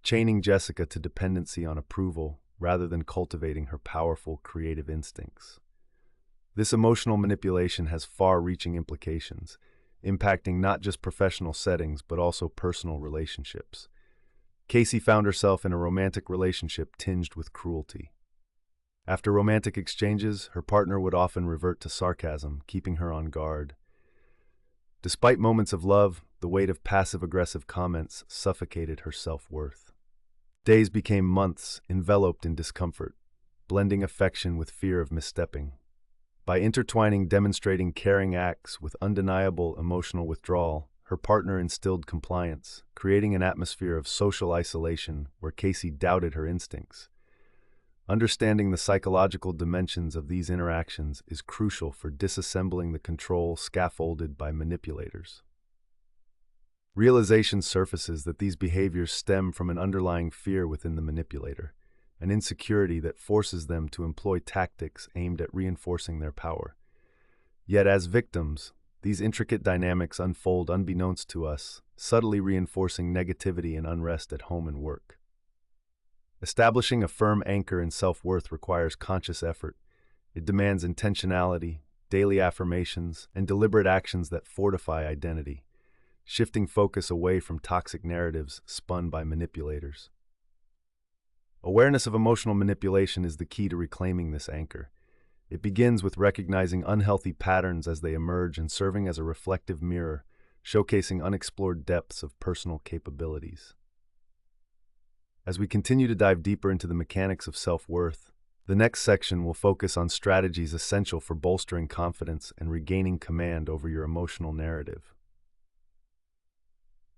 chaining Jessica to dependency on approval rather than cultivating her powerful creative instincts. This emotional manipulation has far-reaching implications, impacting not just professional settings but also personal relationships. Casey found herself in a romantic relationship tinged with cruelty. After romantic exchanges, her partner would often revert to sarcasm, keeping her on guard. Despite moments of love, the weight of passive-aggressive comments suffocated her self-worth. Days became months, enveloped in discomfort, blending affection with fear of misstepping. By intertwining demonstrating caring acts with undeniable emotional withdrawal, her partner instilled compliance, creating an atmosphere of social isolation where Casey doubted her instincts. Understanding the psychological dimensions of these interactions is crucial for disassembling the control scaffolded by manipulators. Realization surfaces that these behaviors stem from an underlying fear within the manipulator, an insecurity that forces them to employ tactics aimed at reinforcing their power. Yet as victims, these intricate dynamics unfold unbeknownst to us, subtly reinforcing negativity and unrest at home and work. Establishing a firm anchor in self-worth requires conscious effort. It demands intentionality, daily affirmations, and deliberate actions that fortify identity, shifting focus away from toxic narratives spun by manipulators. Awareness of emotional manipulation is the key to reclaiming this anchor. It begins with recognizing unhealthy patterns as they emerge and serving as a reflective mirror, showcasing unexplored depths of personal capabilities. As we continue to dive deeper into the mechanics of self-worth, the next section will focus on strategies essential for bolstering confidence and regaining command over your emotional narrative.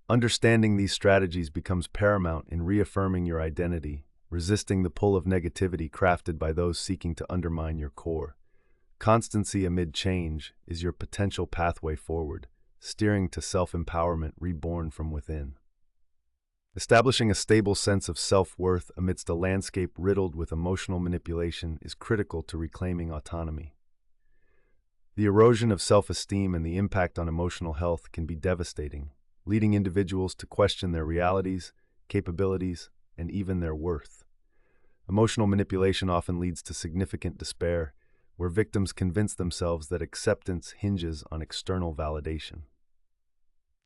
Understanding these strategies becomes paramount in reaffirming your identity, resisting the pull of negativity crafted by those seeking to undermine your core. Constancy amid change is your potential pathway forward, steering to self-empowerment reborn from within. Establishing a stable sense of self-worth amidst a landscape riddled with emotional manipulation is critical to reclaiming autonomy. The erosion of self-esteem and the impact on emotional health can be devastating, leading individuals to question their realities, capabilities, and even their worth. Emotional manipulation often leads to significant despair, where victims convince themselves that acceptance hinges on external validation.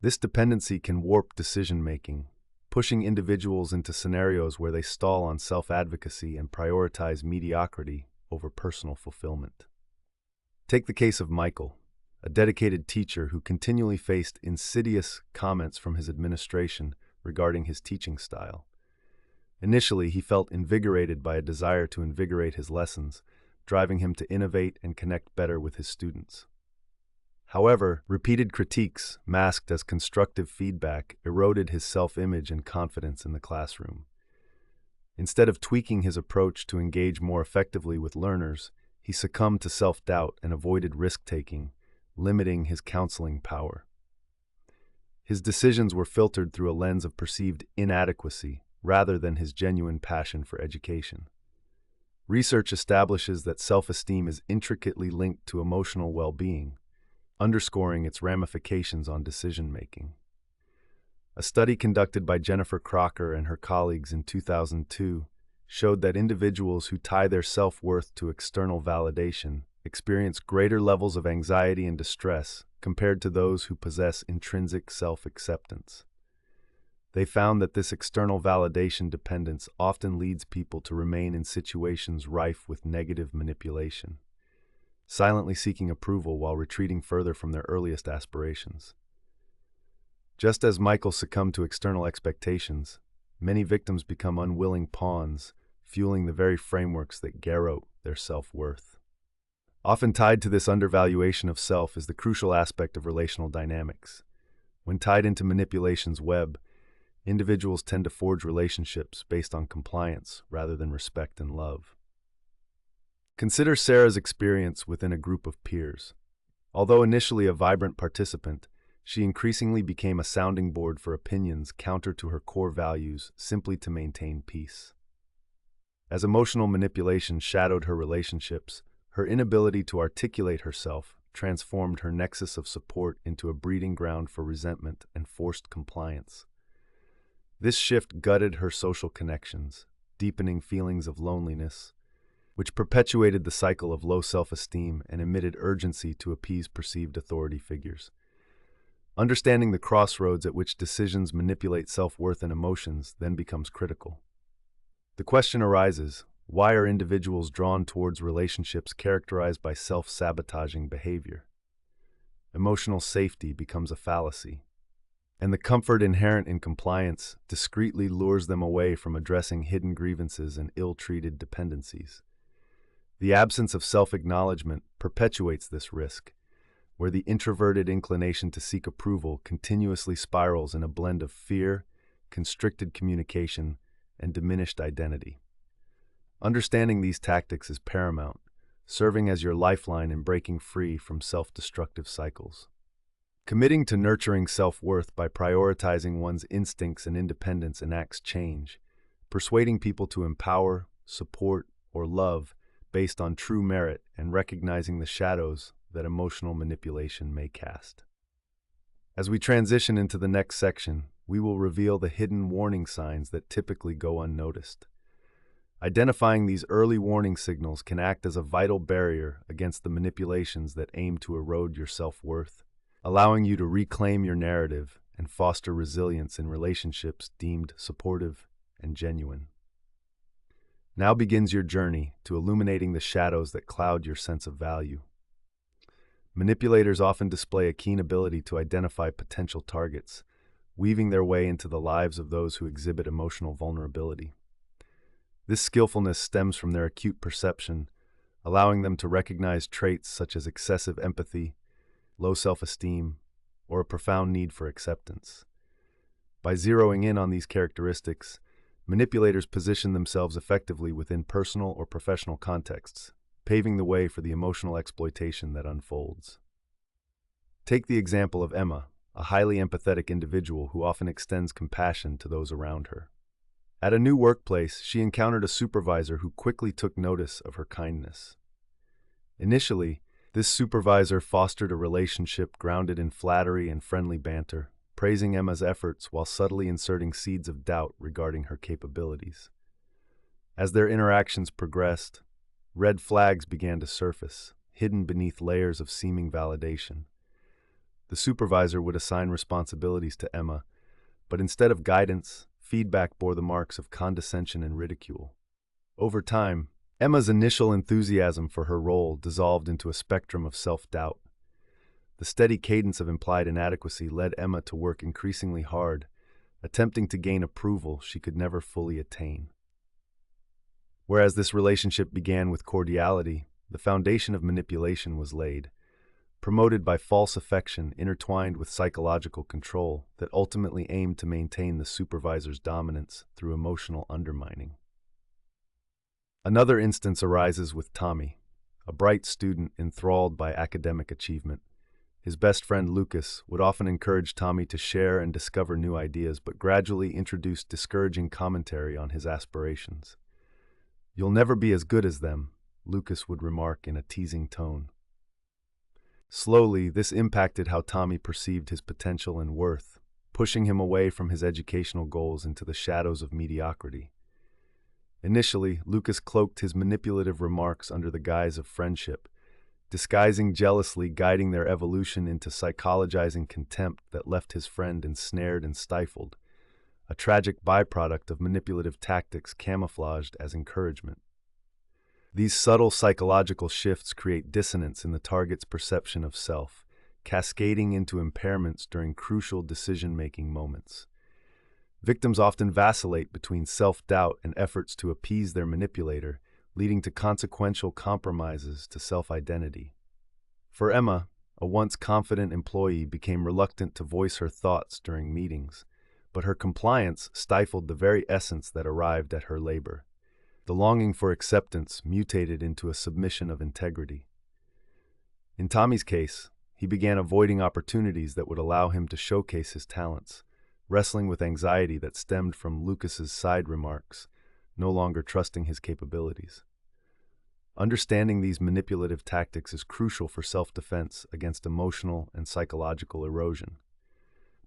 This dependency can warp decision-making, pushing individuals into scenarios where they stall on self-advocacy and prioritize mediocrity over personal fulfillment. Take the case of Michael, a dedicated teacher who continually faced insidious comments from his administration regarding his teaching style. Initially, he felt invigorated by a desire to invigorate his lessons, driving him to innovate and connect better with his students. However, repeated critiques, masked as constructive feedback, eroded his self-image and confidence in the classroom. Instead of tweaking his approach to engage more effectively with learners, he succumbed to self-doubt and avoided risk-taking, limiting his counseling power. His decisions were filtered through a lens of perceived inadequacy rather than his genuine passion for education. Research establishes that self-esteem is intricately linked to emotional well-being, underscoring its ramifications on decision-making. A study conducted by Jennifer Crocker and her colleagues in 2002 showed that individuals who tie their self-worth to external validation experience greater levels of anxiety and distress compared to those who possess intrinsic self-acceptance. They found that this external validation dependence often leads people to remain in situations rife with negative manipulation, silently seeking approval while retreating further from their earliest aspirations. Just as Michael succumbed to external expectations, many victims become unwilling pawns, fueling the very frameworks that garrote their self-worth. Often tied to this undervaluation of self is the crucial aspect of relational dynamics. When tied into manipulation's web, individuals tend to forge relationships based on compliance rather than respect and love. Consider Sarah's experience within a group of peers. Although initially a vibrant participant, she increasingly became a sounding board for opinions counter to her core values simply to maintain peace. As emotional manipulation shadowed her relationships, her inability to articulate herself transformed her nexus of support into a breeding ground for resentment and forced compliance. This shift gutted her social connections, deepening feelings of loneliness, which perpetuated the cycle of low self-esteem and emitted urgency to appease perceived authority figures. Understanding the crossroads at which decisions manipulate self-worth and emotions then becomes critical. The question arises, why are individuals drawn towards relationships characterized by self-sabotaging behavior? Emotional safety becomes a fallacy, and the comfort inherent in compliance discreetly lures them away from addressing hidden grievances and ill-treated dependencies. The absence of self-acknowledgement perpetuates this risk, where the introverted inclination to seek approval continuously spirals in a blend of fear, constricted communication, and diminished identity. Understanding these tactics is paramount, serving as your lifeline in breaking free from self-destructive cycles. Committing to nurturing self-worth by prioritizing one's instincts and independence enacts change, persuading people to empower, support, or love based on true merit and recognizing the shadows that emotional manipulation may cast. As we transition into the next section, we will reveal the hidden warning signs that typically go unnoticed. Identifying these early warning signals can act as a vital barrier against the manipulations that aim to erode your self-worth, allowing you to reclaim your narrative and foster resilience in relationships deemed supportive and genuine. Now begins your journey to illuminating the shadows that cloud your sense of value. Manipulators often display a keen ability to identify potential targets, weaving their way into the lives of those who exhibit emotional vulnerability. This skillfulness stems from their acute perception, allowing them to recognize traits such as excessive empathy, low self-esteem, or a profound need for acceptance. By zeroing in on these characteristics, manipulators position themselves effectively within personal or professional contexts, paving the way for the emotional exploitation that unfolds. Take the example of Emma, a highly empathetic individual who often extends compassion to those around her. At a new workplace, she encountered a supervisor who quickly took notice of her kindness. Initially, this supervisor fostered a relationship grounded in flattery and friendly banter, praising Emma's efforts while subtly inserting seeds of doubt regarding her capabilities. As their interactions progressed, red flags began to surface, hidden beneath layers of seeming validation. The supervisor would assign responsibilities to Emma, but instead of guidance, feedback bore the marks of condescension and ridicule. Over time, Emma's initial enthusiasm for her role dissolved into a spectrum of self-doubt. The steady cadence of implied inadequacy led Emma to work increasingly hard, attempting to gain approval she could never fully attain. Whereas this relationship began with cordiality, the foundation of manipulation was laid, promoted by false affection intertwined with psychological control that ultimately aimed to maintain the supervisor's dominance through emotional undermining. Another instance arises with Tommy, a bright student enthralled by academic achievement. His best friend Lucas would often encourage Tommy to share and discover new ideas, but gradually introduced discouraging commentary on his aspirations. "You'll never be as good as them," Lucas would remark in a teasing tone. Slowly, this impacted how Tommy perceived his potential and worth, pushing him away from his educational goals into the shadows of mediocrity. Initially, Lucas cloaked his manipulative remarks under the guise of friendship, disguising jealously, guiding their evolution into psychologizing contempt that left his friend ensnared and stifled, a tragic byproduct of manipulative tactics camouflaged as encouragement. These subtle psychological shifts create dissonance in the target's perception of self, cascading into impairments during crucial decision-making moments. Victims often vacillate between self-doubt and efforts to appease their manipulator, leading to consequential compromises to self-identity. For Emma, a once confident employee became reluctant to voice her thoughts during meetings, but her compliance stifled the very essence that arrived at her labor. The longing for acceptance mutated into a submission of integrity. In Tommy's case, he began avoiding opportunities that would allow him to showcase his talents, wrestling with anxiety that stemmed from Lucas's side remarks, no longer trusting his capabilities. Understanding these manipulative tactics is crucial for self-defense against emotional and psychological erosion.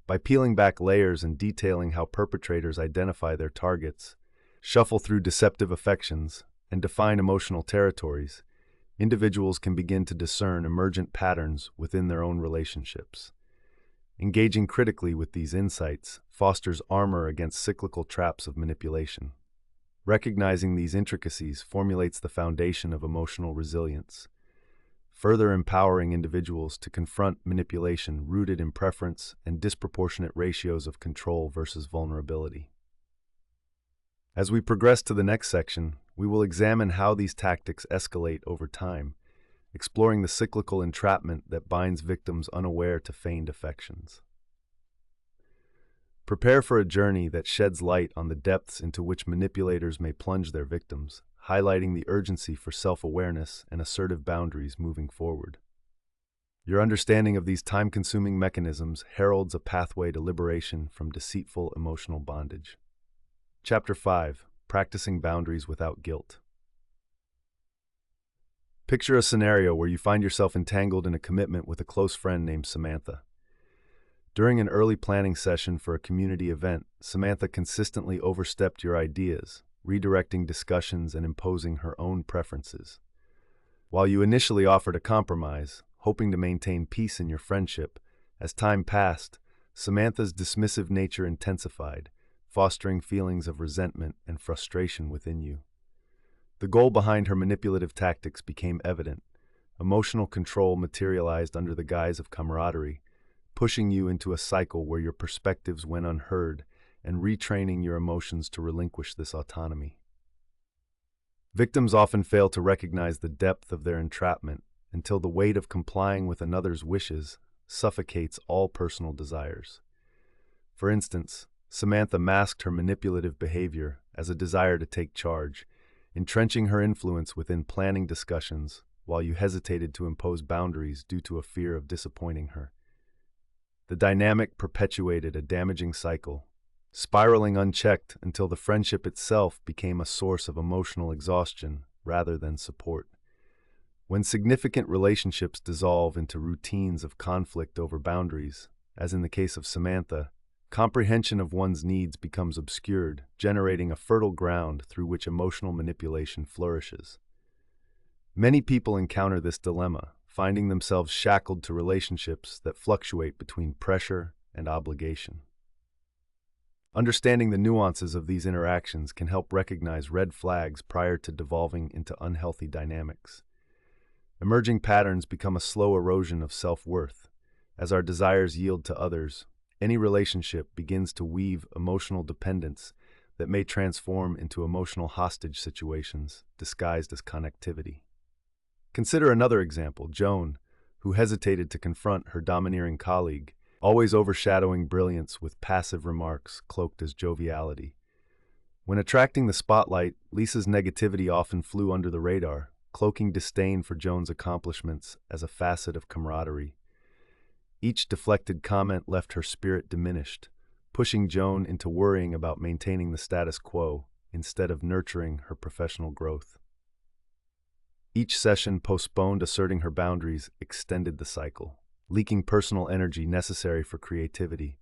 By peeling back layers and detailing how perpetrators identify their targets, shuffle through deceptive affections, and define emotional territories, individuals can begin to discern emergent patterns within their own relationships. Engaging critically with these insights fosters armor against cyclical traps of manipulation. Recognizing these intricacies formulates the foundation of emotional resilience, further empowering individuals to confront manipulation rooted in preference and disproportionate ratios of control versus vulnerability. As we progress to the next section, we will examine how these tactics escalate over time, exploring the cyclical entrapment that binds victims unaware to feigned affections. Prepare for a journey that sheds light on the depths into which manipulators may plunge their victims, highlighting the urgency for self-awareness and assertive boundaries moving forward. Your understanding of these time-consuming mechanisms heralds a pathway to liberation from deceitful emotional bondage. Chapter 5: Practicing Boundaries Without Guilt. Picture a scenario where you find yourself entangled in a commitment with a close friend named Samantha. During an early planning session for a community event, Samantha consistently overstepped your ideas, redirecting discussions and imposing her own preferences. While you initially offered a compromise, hoping to maintain peace in your friendship, as time passed, Samantha's dismissive nature intensified, fostering feelings of resentment and frustration within you. The goal behind her manipulative tactics became evident. Emotional control materialized under the guise of camaraderie, pushing you into a cycle where your perspectives went unheard and retraining your emotions to relinquish this autonomy. Victims often fail to recognize the depth of their entrapment until the weight of complying with another's wishes suffocates all personal desires. For instance, Samantha masked her manipulative behavior as a desire to take charge, entrenching her influence within planning discussions while you hesitated to impose boundaries due to a fear of disappointing her. The dynamic perpetuated a damaging cycle, spiraling unchecked until the friendship itself became a source of emotional exhaustion rather than support. When significant relationships dissolve into routines of conflict over boundaries, as in the case of Samantha, comprehension of one's needs becomes obscured, generating a fertile ground through which emotional manipulation flourishes. Many people encounter this dilemma, finding themselves shackled to relationships that fluctuate between pressure and obligation. Understanding the nuances of these interactions can help recognize red flags prior to devolving into unhealthy dynamics. Emerging patterns become a slow erosion of self-worth. As our desires yield to others, any relationship begins to weave emotional dependence that may transform into emotional hostage situations disguised as connectivity. Consider another example, Joan, who hesitated to confront her domineering colleague, always overshadowing brilliance with passive remarks cloaked as joviality. When attracting the spotlight, Lisa's negativity often flew under the radar, cloaking disdain for Joan's accomplishments as a facet of camaraderie. Each deflected comment left her spirit diminished, pushing Joan into worrying about maintaining the status quo instead of nurturing her professional growth. Each session postponed asserting her boundaries extended the cycle, leaking personal energy necessary for creativity,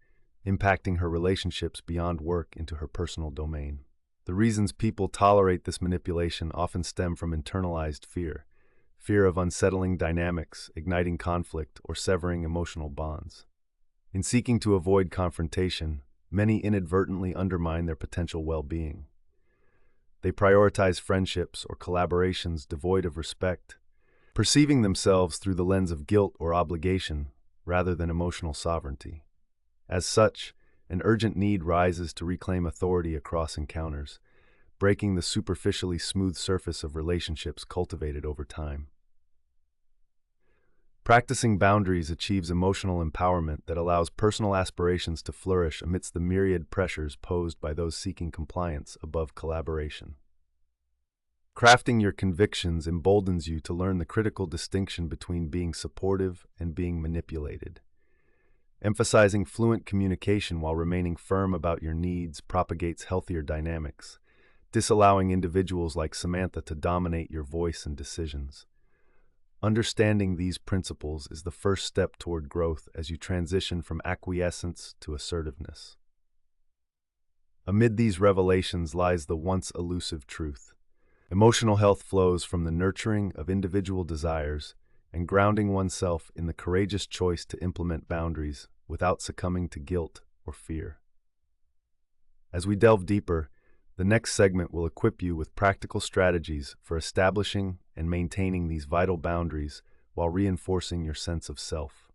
impacting her relationships beyond work into her personal domain. The reasons people tolerate this manipulation often stem from internalized fear of unsettling dynamics, igniting conflict, or severing emotional bonds. In seeking to avoid confrontation, many inadvertently undermine their potential well-being. They prioritize friendships or collaborations devoid of respect, perceiving themselves through the lens of guilt or obligation rather than emotional sovereignty. As such, an urgent need rises to reclaim authority across encounters, breaking the superficially smooth surface of relationships cultivated over time. Practicing boundaries achieves emotional empowerment that allows personal aspirations to flourish amidst the myriad pressures posed by those seeking compliance above collaboration. Crafting your convictions emboldens you to learn the critical distinction between being supportive and being manipulated. Emphasizing fluent communication while remaining firm about your needs propagates healthier dynamics, disallowing individuals like Samantha to dominate your voice and decisions. Understanding these principles is the first step toward growth as you transition from acquiescence to assertiveness. Amid these revelations lies the once elusive truth. Emotional health flows from the nurturing of individual desires and grounding oneself in the courageous choice to implement boundaries without succumbing to guilt or fear. As we delve deeper, the next segment will equip you with practical strategies for establishing and maintaining these vital boundaries while reinforcing your sense of self.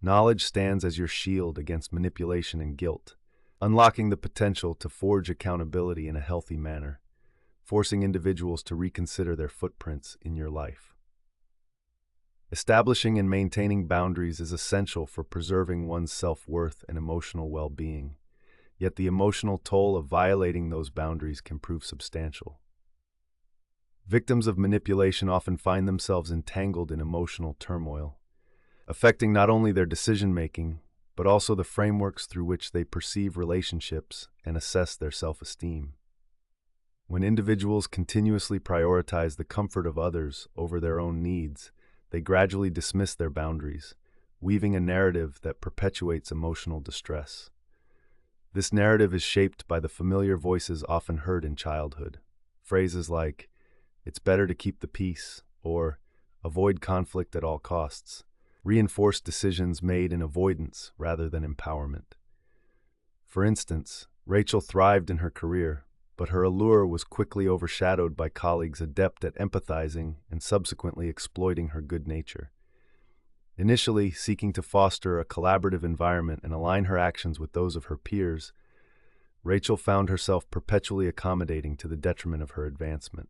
Knowledge stands as your shield against manipulation and guilt, unlocking the potential to forge accountability in a healthy manner, forcing individuals to reconsider their footprints in your life. Establishing and maintaining boundaries is essential for preserving one's self-worth and emotional well-being. Yet the emotional toll of violating those boundaries can prove substantial. Victims of manipulation often find themselves entangled in emotional turmoil, affecting not only their decision-making, but also the frameworks through which they perceive relationships and assess their self-esteem. When individuals continuously prioritize the comfort of others over their own needs, they gradually dismiss their boundaries, weaving a narrative that perpetuates emotional distress. This narrative is shaped by the familiar voices often heard in childhood. Phrases like, "It's better to keep the peace," or "avoid conflict at all costs," reinforce decisions made in avoidance rather than empowerment. For instance, Rachel thrived in her career, but her allure was quickly overshadowed by colleagues adept at empathizing and subsequently exploiting her good nature. Initially seeking to foster a collaborative environment and align her actions with those of her peers, Rachel found herself perpetually accommodating to the detriment of her advancement.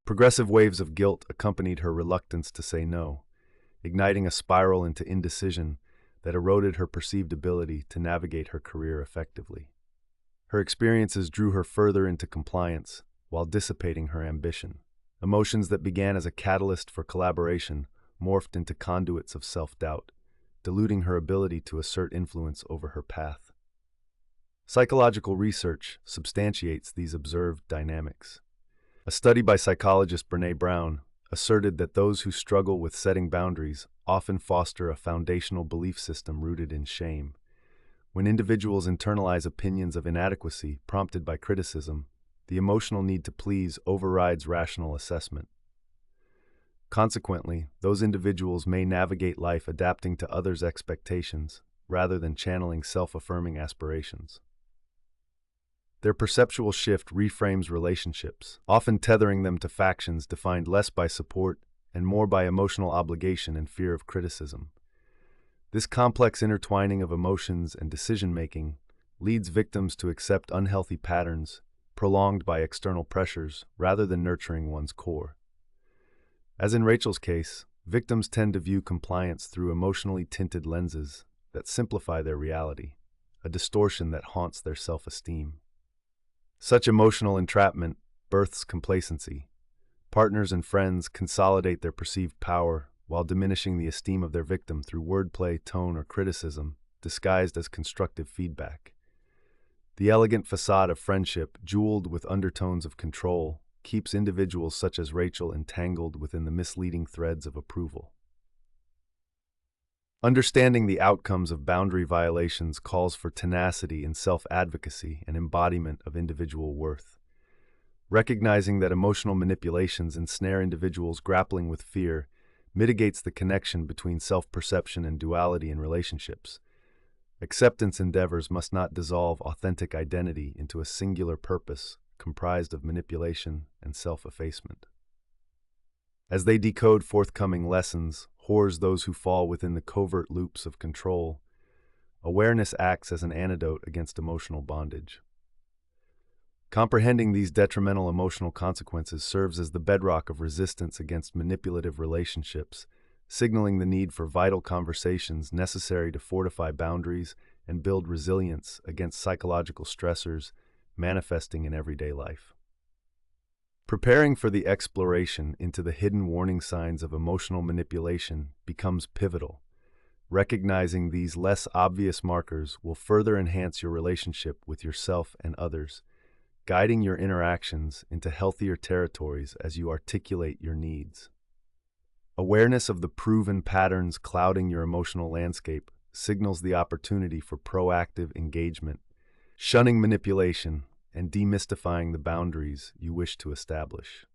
Progressive waves of guilt accompanied her reluctance to say no, igniting a spiral into indecision that eroded her perceived ability to navigate her career effectively. Her experiences drew her further into compliance while dissipating her ambition. Emotions that began as a catalyst for collaboration morphed into conduits of self-doubt, diluting her ability to assert influence over her path. Psychological research substantiates these observed dynamics. A study by psychologist Brené Brown asserted that those who struggle with setting boundaries often foster a foundational belief system rooted in shame. When individuals internalize opinions of inadequacy prompted by criticism, the emotional need to please overrides rational assessment. Consequently, those individuals may navigate life adapting to others' expectations rather than channeling self-affirming aspirations. Their perceptual shift reframes relationships, often tethering them to factions defined less by support and more by emotional obligation and fear of criticism. This complex intertwining of emotions and decision-making leads victims to accept unhealthy patterns prolonged by external pressures rather than nurturing one's core. As in Rachel's case, victims tend to view compliance through emotionally tinted lenses that simplify their reality, a distortion that haunts their self-esteem. Such emotional entrapment births complacency. Partners and friends consolidate their perceived power while diminishing the esteem of their victim through wordplay, tone, or criticism, disguised as constructive feedback. The elegant facade of friendship, jeweled with undertones of control, keeps individuals such as Rachel entangled within the misleading threads of approval. Understanding the outcomes of boundary violations calls for tenacity in self-advocacy and embodiment of individual worth. Recognizing that emotional manipulations ensnare individuals grappling with fear mitigates the connection between self-perception and duality in relationships. Acceptance endeavors must not dissolve authentic identity into a singular purpose comprised of manipulation and self-effacement. As they decode forthcoming lessons, whores those who fall within the covert loops of control, awareness acts as an antidote against emotional bondage. Comprehending these detrimental emotional consequences serves as the bedrock of resistance against manipulative relationships, signaling the need for vital conversations necessary to fortify boundaries and build resilience against psychological stressors manifesting in everyday life. Preparing for the exploration into the hidden warning signs of emotional manipulation becomes pivotal. Recognizing these less obvious markers will further enhance your relationship with yourself and others, guiding your interactions into healthier territories as you articulate your needs. Awareness of the proven patterns clouding your emotional landscape signals the opportunity for proactive engagement, shunning manipulation and demystifying the boundaries you wish to establish.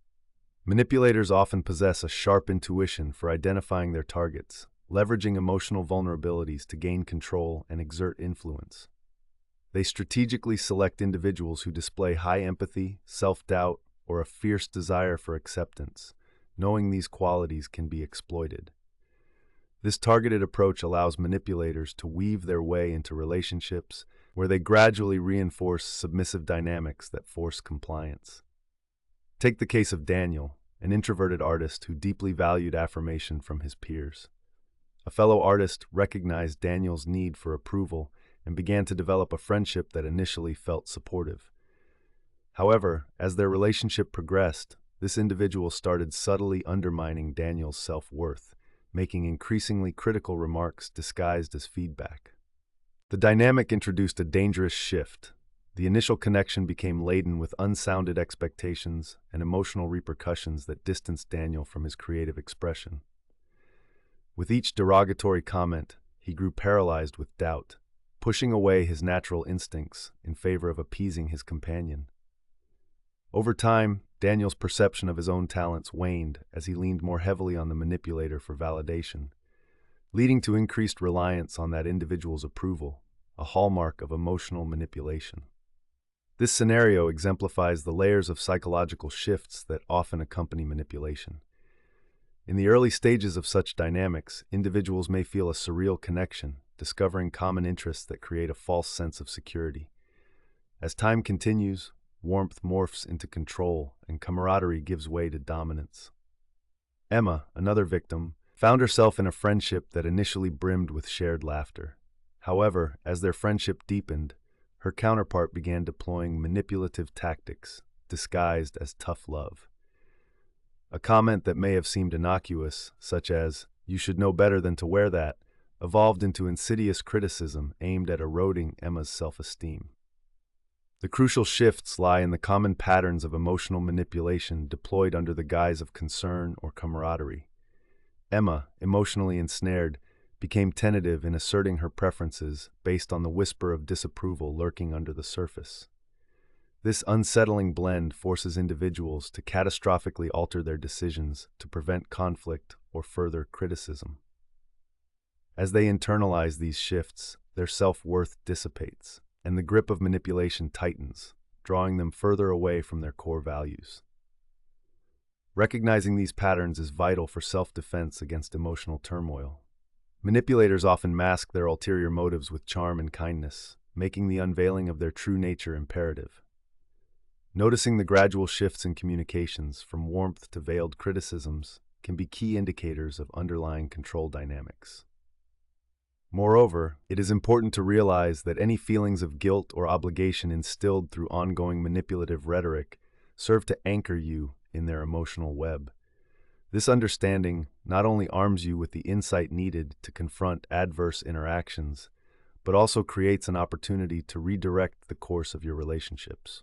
Manipulators often possess a sharp intuition for identifying their targets, leveraging emotional vulnerabilities to gain control and exert influence. They strategically select individuals who display high empathy, self-doubt, or a fierce desire for acceptance, knowing these qualities can be exploited. This targeted approach allows manipulators to weave their way into relationships where they gradually reinforce submissive dynamics that force compliance. Take the case of Daniel, an introverted artist who deeply valued affirmation from his peers. A fellow artist recognized Daniel's need for approval and began to develop a friendship that initially felt supportive. However, as their relationship progressed, this individual started subtly undermining Daniel's self-worth, making increasingly critical remarks disguised as feedback. The dynamic introduced a dangerous shift. The initial connection became laden with unsounded expectations and emotional repercussions that distanced Daniel from his creative expression. With each derogatory comment, he grew paralyzed with doubt, pushing away his natural instincts in favor of appeasing his companion. Over time, Daniel's perception of his own talents waned as he leaned more heavily on the manipulator for validation, leading to increased reliance on that individual's approval, a hallmark of emotional manipulation. This scenario exemplifies the layers of psychological shifts that often accompany manipulation. In the early stages of such dynamics, individuals may feel a surreal connection, discovering common interests that create a false sense of security. As time continues, warmth morphs into control and camaraderie gives way to dominance. Emma, another victim, found herself in a friendship that initially brimmed with shared laughter. However, as their friendship deepened, her counterpart began deploying manipulative tactics, disguised as tough love. A comment that may have seemed innocuous, such as, "You should know better than to wear that," evolved into insidious criticism aimed at eroding Emma's self-esteem. The crucial shifts lie in the common patterns of emotional manipulation deployed under the guise of concern or camaraderie. Emma, emotionally ensnared, became tentative in asserting her preferences based on the whisper of disapproval lurking under the surface. This unsettling blend forces individuals to catastrophically alter their decisions to prevent conflict or further criticism. As they internalize these shifts, their self-worth dissipates, and the grip of manipulation tightens, drawing them further away from their core values. Recognizing these patterns is vital for self-defense against emotional turmoil. Manipulators often mask their ulterior motives with charm and kindness, making the unveiling of their true nature imperative. Noticing the gradual shifts in communications, from warmth to veiled criticisms, can be key indicators of underlying control dynamics. Moreover, it is important to realize that any feelings of guilt or obligation instilled through ongoing manipulative rhetoric serve to anchor you in their emotional web. This understanding not only arms you with the insight needed to confront adverse interactions, but also creates an opportunity to redirect the course of your relationships.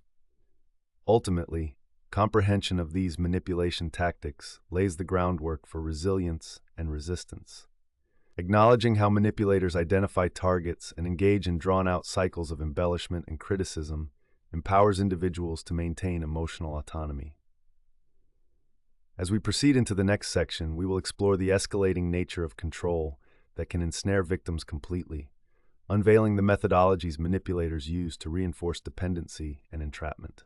Ultimately, comprehension of these manipulation tactics lays the groundwork for resilience and resistance. Acknowledging how manipulators identify targets and engage in drawn-out cycles of embellishment and criticism empowers individuals to maintain emotional autonomy. As we proceed into the next section, we will explore the escalating nature of control that can ensnare victims completely, unveiling the methodologies manipulators use to reinforce dependency and entrapment.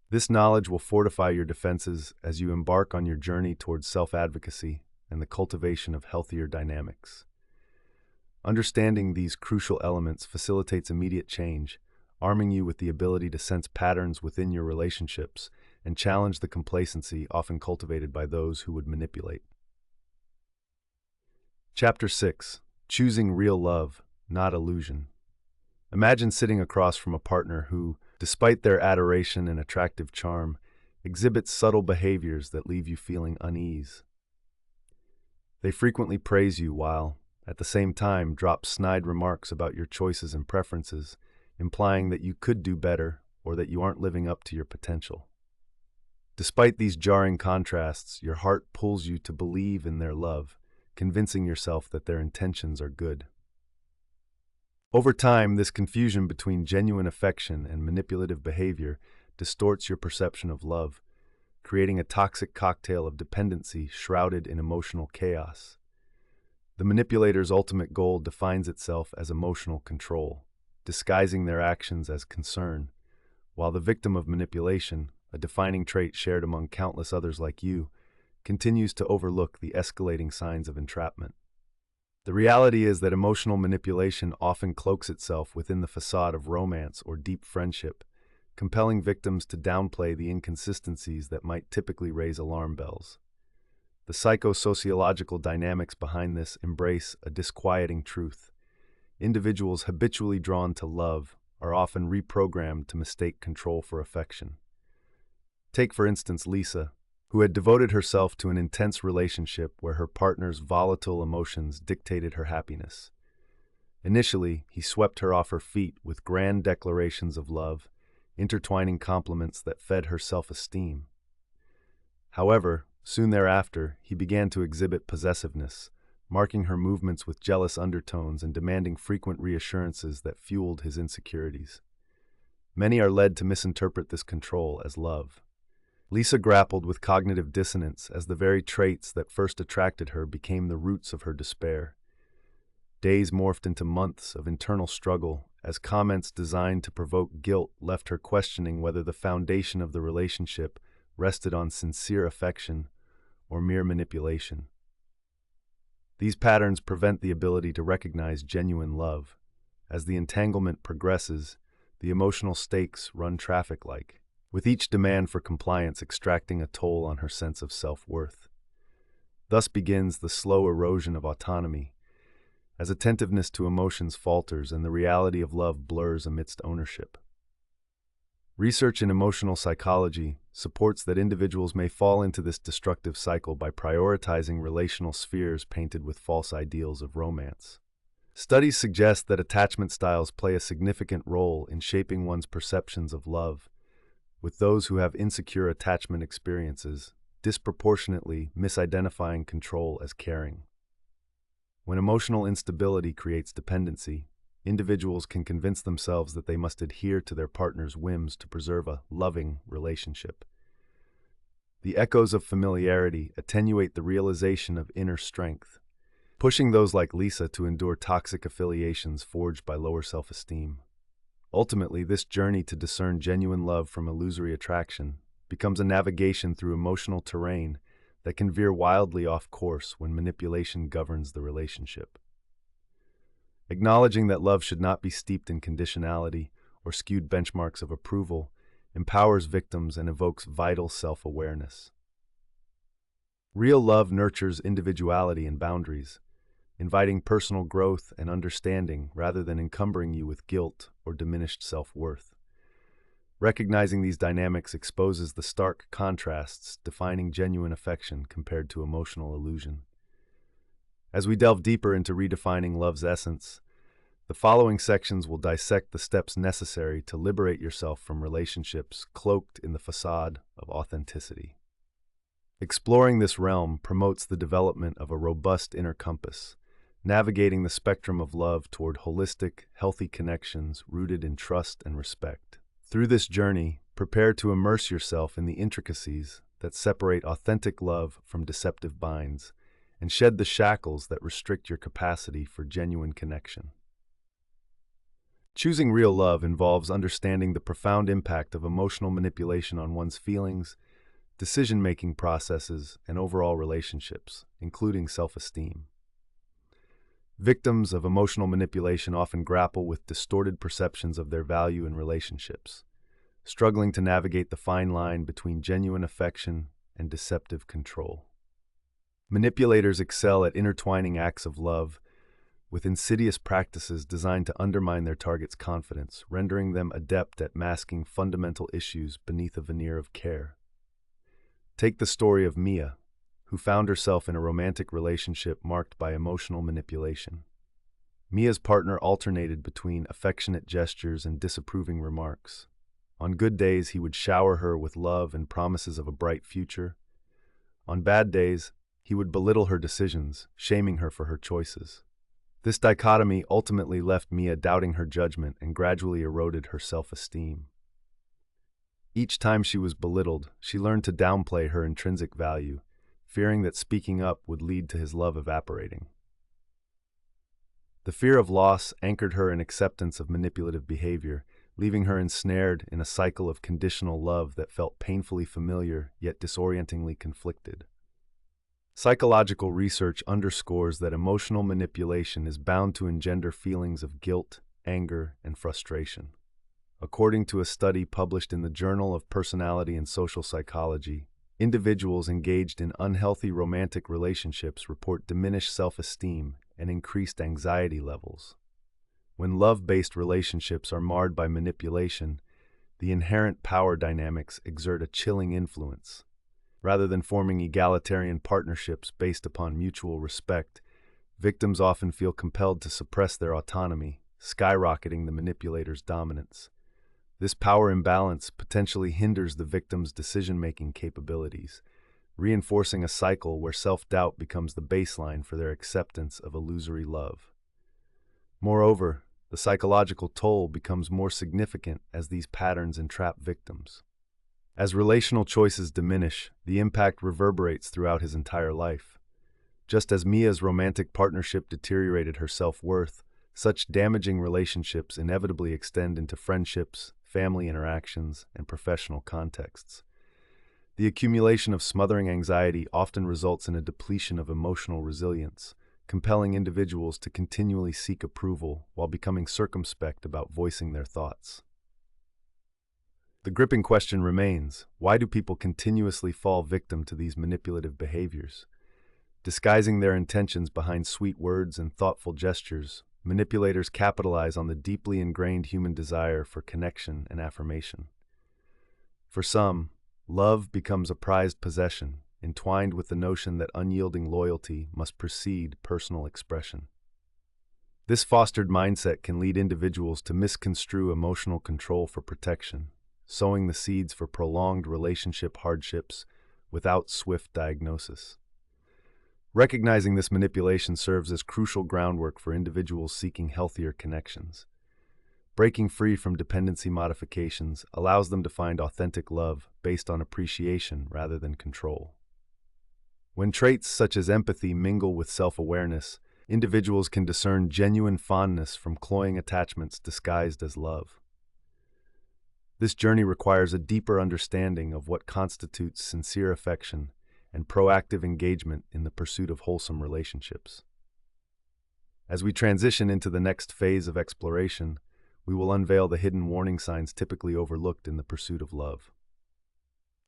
This knowledge will fortify your defenses as you embark on your journey towards self-advocacy and the cultivation of healthier dynamics. Understanding these crucial elements facilitates immediate change, arming you with the ability to sense patterns within your relationships and challenge the complacency often cultivated by those who would manipulate. Chapter 6. Choosing Real Love, Not Illusion. Imagine sitting across from a partner who, despite their adoration and attractive charm, exhibits subtle behaviors that leave you feeling unease. They frequently praise you while, at the same time, drop snide remarks about your choices and preferences, implying that you could do better or that you aren't living up to your potential. Despite these jarring contrasts, your heart pulls you to believe in their love, convincing yourself that their intentions are good. Over time, this confusion between genuine affection and manipulative behavior distorts your perception of love, creating a toxic cocktail of dependency shrouded in emotional chaos. The manipulator's ultimate goal defines itself as emotional control, disguising their actions as concern, while the victim of manipulation, a defining trait shared among countless others like you, continues to overlook the escalating signs of entrapment. The reality is that emotional manipulation often cloaks itself within the facade of romance or deep friendship, compelling victims to downplay the inconsistencies that might typically raise alarm bells. The psychosociological dynamics behind this embrace a disquieting truth. Individuals habitually drawn to love are often reprogrammed to mistake control for affection. Take, for instance, Lisa, who had devoted herself to an intense relationship where her partner's volatile emotions dictated her happiness. Initially, he swept her off her feet with grand declarations of love, intertwining compliments that fed her self-esteem. However, soon thereafter, he began to exhibit possessiveness, marking her movements with jealous undertones and demanding frequent reassurances that fueled his insecurities. Many are led to misinterpret this control as love. Lisa grappled with cognitive dissonance as the very traits that first attracted her became the roots of her despair. Days morphed into months of internal struggle as comments designed to provoke guilt left her questioning whether the foundation of the relationship rested on sincere affection or mere manipulation. These patterns prevent the ability to recognize genuine love. As the entanglement progresses, the emotional stakes run traffic-like, with each demand for compliance extracting a toll on her sense of self-worth. Thus begins the slow erosion of autonomy, as attentiveness to emotions falters and the reality of love blurs amidst ownership. Research in emotional psychology supports that individuals may fall into this destructive cycle by prioritizing relational spheres painted with false ideals of romance. Studies suggest that attachment styles play a significant role in shaping one's perceptions of love, with those who have insecure attachment experiences disproportionately misidentifying control as caring. When emotional instability creates dependency, individuals can convince themselves that they must adhere to their partner's whims to preserve a loving relationship. The echoes of familiarity attenuate the realization of inner strength, pushing those like Lisa to endure toxic affiliations forged by lower self-esteem. Ultimately, this journey to discern genuine love from illusory attraction becomes a navigation through emotional terrain that can veer wildly off course when manipulation governs the relationship. Acknowledging that love should not be steeped in conditionality or skewed benchmarks of approval empowers victims and evokes vital self-awareness. Real love nurtures individuality and boundaries, inviting personal growth and understanding rather than encumbering you with guilt or diminished self-worth. Recognizing these dynamics exposes the stark contrasts defining genuine affection compared to emotional illusion. As we delve deeper into redefining love's essence, the following sections will dissect the steps necessary to liberate yourself from relationships cloaked in the facade of authenticity. Exploring this realm promotes the development of a robust inner compass, navigating the spectrum of love toward holistic, healthy connections rooted in trust and respect. Through this journey, prepare to immerse yourself in the intricacies that separate authentic love from deceptive binds, and shed the shackles that restrict your capacity for genuine connection. Choosing real love involves understanding the profound impact of emotional manipulation on one's feelings, decision-making processes, and overall relationships, including self-esteem. Victims of emotional manipulation often grapple with distorted perceptions of their value in relationships, struggling to navigate the fine line between genuine affection and deceptive control. Manipulators excel at intertwining acts of love with insidious practices designed to undermine their target's confidence, rendering them adept at masking fundamental issues beneath a veneer of care. Take the story of Mia, who found herself in a romantic relationship marked by emotional manipulation. Mia's partner alternated between affectionate gestures and disapproving remarks. On good days, he would shower her with love and promises of a bright future. On bad days, he would belittle her decisions, shaming her for her choices. This dichotomy ultimately left Mia doubting her judgment and gradually eroded her self-esteem. Each time she was belittled, she learned to downplay her intrinsic value, fearing that speaking up would lead to his love evaporating. The fear of loss anchored her in acceptance of manipulative behavior, leaving her ensnared in a cycle of conditional love that felt painfully familiar yet disorientingly conflicted. Psychological research underscores that emotional manipulation is bound to engender feelings of guilt, anger, and frustration. According to a study published in the Journal of Personality and Social Psychology, individuals engaged in unhealthy romantic relationships report diminished self-esteem and increased anxiety levels. When love-based relationships are marred by manipulation, the inherent power dynamics exert a chilling influence. Rather than forming egalitarian partnerships based upon mutual respect, victims often feel compelled to suppress their autonomy, skyrocketing the manipulator's dominance. This power imbalance potentially hinders the victim's decision-making capabilities, reinforcing a cycle where self-doubt becomes the baseline for their acceptance of illusory love. Moreover, the psychological toll becomes more significant as these patterns entrap victims. As relational choices diminish, the impact reverberates throughout his entire life. Just as Mia's romantic partnership deteriorated her self-worth, such damaging relationships inevitably extend into friendships, family interactions, and professional contexts. The accumulation of smothering anxiety often results in a depletion of emotional resilience, compelling individuals to continually seek approval while becoming circumspect about voicing their thoughts. The gripping question remains: why do people continuously fall victim to these manipulative behaviors? Disguising their intentions behind sweet words and thoughtful gestures, manipulators capitalize on the deeply ingrained human desire for connection and affirmation. For some, love becomes a prized possession, entwined with the notion that unyielding loyalty must precede personal expression. This fostered mindset can lead individuals to misconstrue emotional control for protection, sowing the seeds for prolonged relationship hardships without swift diagnosis. Recognizing this manipulation serves as crucial groundwork for individuals seeking healthier connections. Breaking free from dependency modifications allows them to find authentic love based on appreciation rather than control. When traits such as empathy mingle with self-awareness, individuals can discern genuine fondness from cloying attachments disguised as love. This journey requires a deeper understanding of what constitutes sincere affection and proactive engagement in the pursuit of wholesome relationships. As we transition into the next phase of exploration, we will unveil the hidden warning signs typically overlooked in the pursuit of love.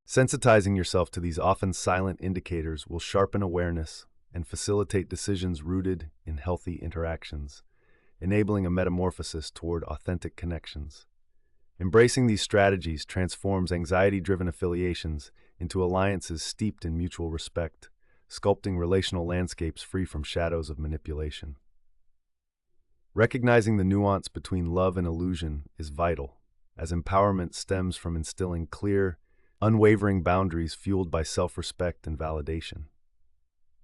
Sensitizing yourself to these often silent indicators will sharpen awareness and facilitate decisions rooted in healthy interactions, enabling a metamorphosis toward authentic connections. Embracing these strategies transforms anxiety-driven affiliations into alliances steeped in mutual respect, sculpting relational landscapes free from shadows of manipulation. Recognizing the nuance between love and illusion is vital, as empowerment stems from instilling clear, unwavering boundaries fueled by self-respect and validation.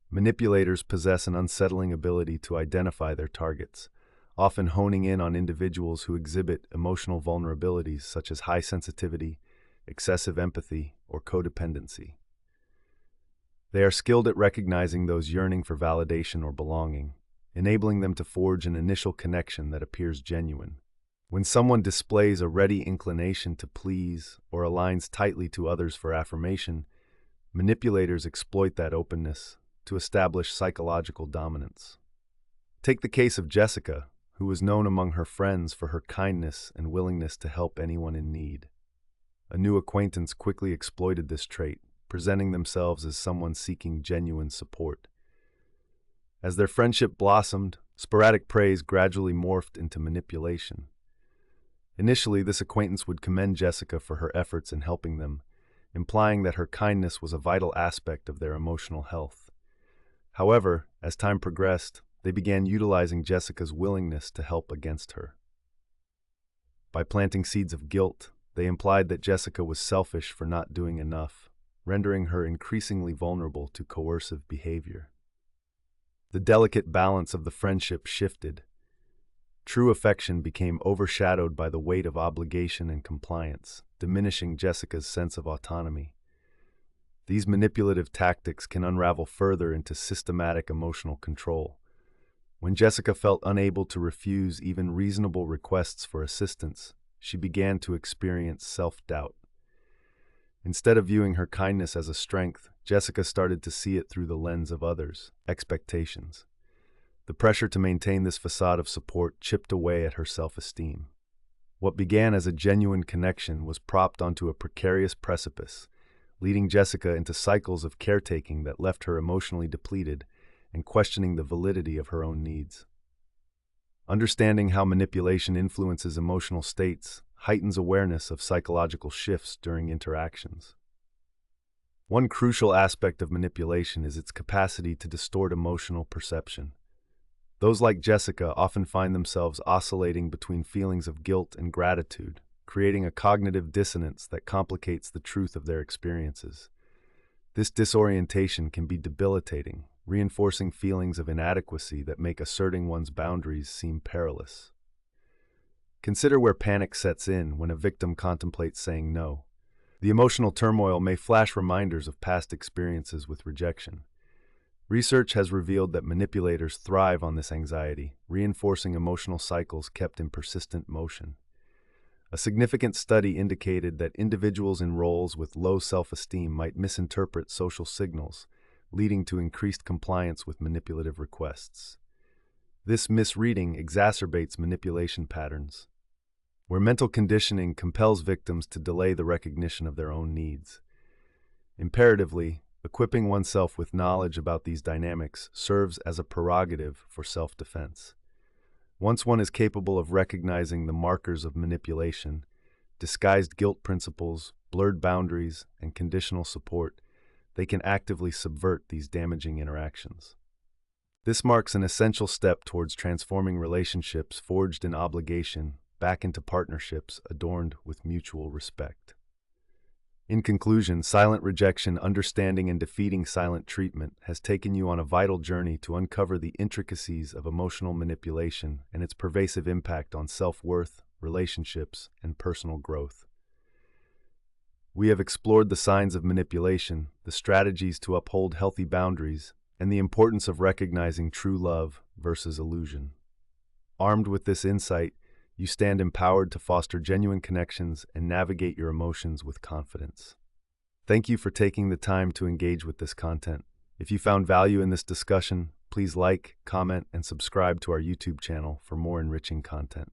Manipulators possess an unsettling ability to identify their targets, often honing in on individuals who exhibit emotional vulnerabilities such as high sensitivity, excessive empathy, or codependency. They are skilled at recognizing those yearning for validation or belonging, enabling them to forge an initial connection that appears genuine. When someone displays a ready inclination to please or aligns tightly to others for affirmation, manipulators exploit that openness to establish psychological dominance. Take the case of Jessica, who was known among her friends for her kindness and willingness to help anyone in need. A new acquaintance quickly exploited this trait, presenting themselves as someone seeking genuine support. As their friendship blossomed, sporadic praise gradually morphed into manipulation. Initially, this acquaintance would commend Jessica for her efforts in helping them, implying that her kindness was a vital aspect of their emotional health. However, as time progressed, they began utilizing Jessica's willingness to help against her. By planting seeds of guilt, they implied that Jessica was selfish for not doing enough, rendering her increasingly vulnerable to coercive behavior. The delicate balance of the friendship shifted. True affection became overshadowed by the weight of obligation and compliance, diminishing Jessica's sense of autonomy. These manipulative tactics can unravel further into systematic emotional control. When Jessica felt unable to refuse even reasonable requests for assistance, she began to experience self-doubt. Instead of viewing her kindness as a strength, Jessica started to see it through the lens of others' expectations. The pressure to maintain this facade of support chipped away at her self-esteem. What began as a genuine connection was propped onto a precarious precipice, leading Jessica into cycles of caretaking that left her emotionally depleted and questioning the validity of her own needs. Understanding how manipulation influences emotional states heightens awareness of psychological shifts during interactions. One crucial aspect of manipulation is its capacity to distort emotional perception. Those like Jessica often find themselves oscillating between feelings of guilt and gratitude, creating a cognitive dissonance that complicates the truth of their experiences. This disorientation can be debilitating, reinforcing feelings of inadequacy that make asserting one's boundaries seem perilous. Consider where panic sets in when a victim contemplates saying no. The emotional turmoil may flash reminders of past experiences with rejection. Research has revealed that manipulators thrive on this anxiety, reinforcing emotional cycles kept in persistent motion. A significant study indicated that individuals in roles with low self-esteem might misinterpret social signals, leading to increased compliance with manipulative requests. This misreading exacerbates manipulation patterns, where mental conditioning compels victims to delay the recognition of their own needs. Imperatively, equipping oneself with knowledge about these dynamics serves as a prerogative for self-defense. Once one is capable of recognizing the markers of manipulation, disguised guilt principles, blurred boundaries, and conditional support, they can actively subvert these damaging interactions. This marks an essential step towards transforming relationships forged in obligation back into partnerships adorned with mutual respect. In conclusion, silent rejection, understanding and defeating silent treatment has taken you on a vital journey to uncover the intricacies of emotional manipulation and its pervasive impact on self-worth, relationships, and personal growth. We have explored the signs of manipulation, the strategies to uphold healthy boundaries, and the importance of recognizing true love versus illusion. Armed with this insight, you stand empowered to foster genuine connections and navigate your emotions with confidence. Thank you for taking the time to engage with this content. If you found value in this discussion, please like, comment, and subscribe to our YouTube channel for more enriching content.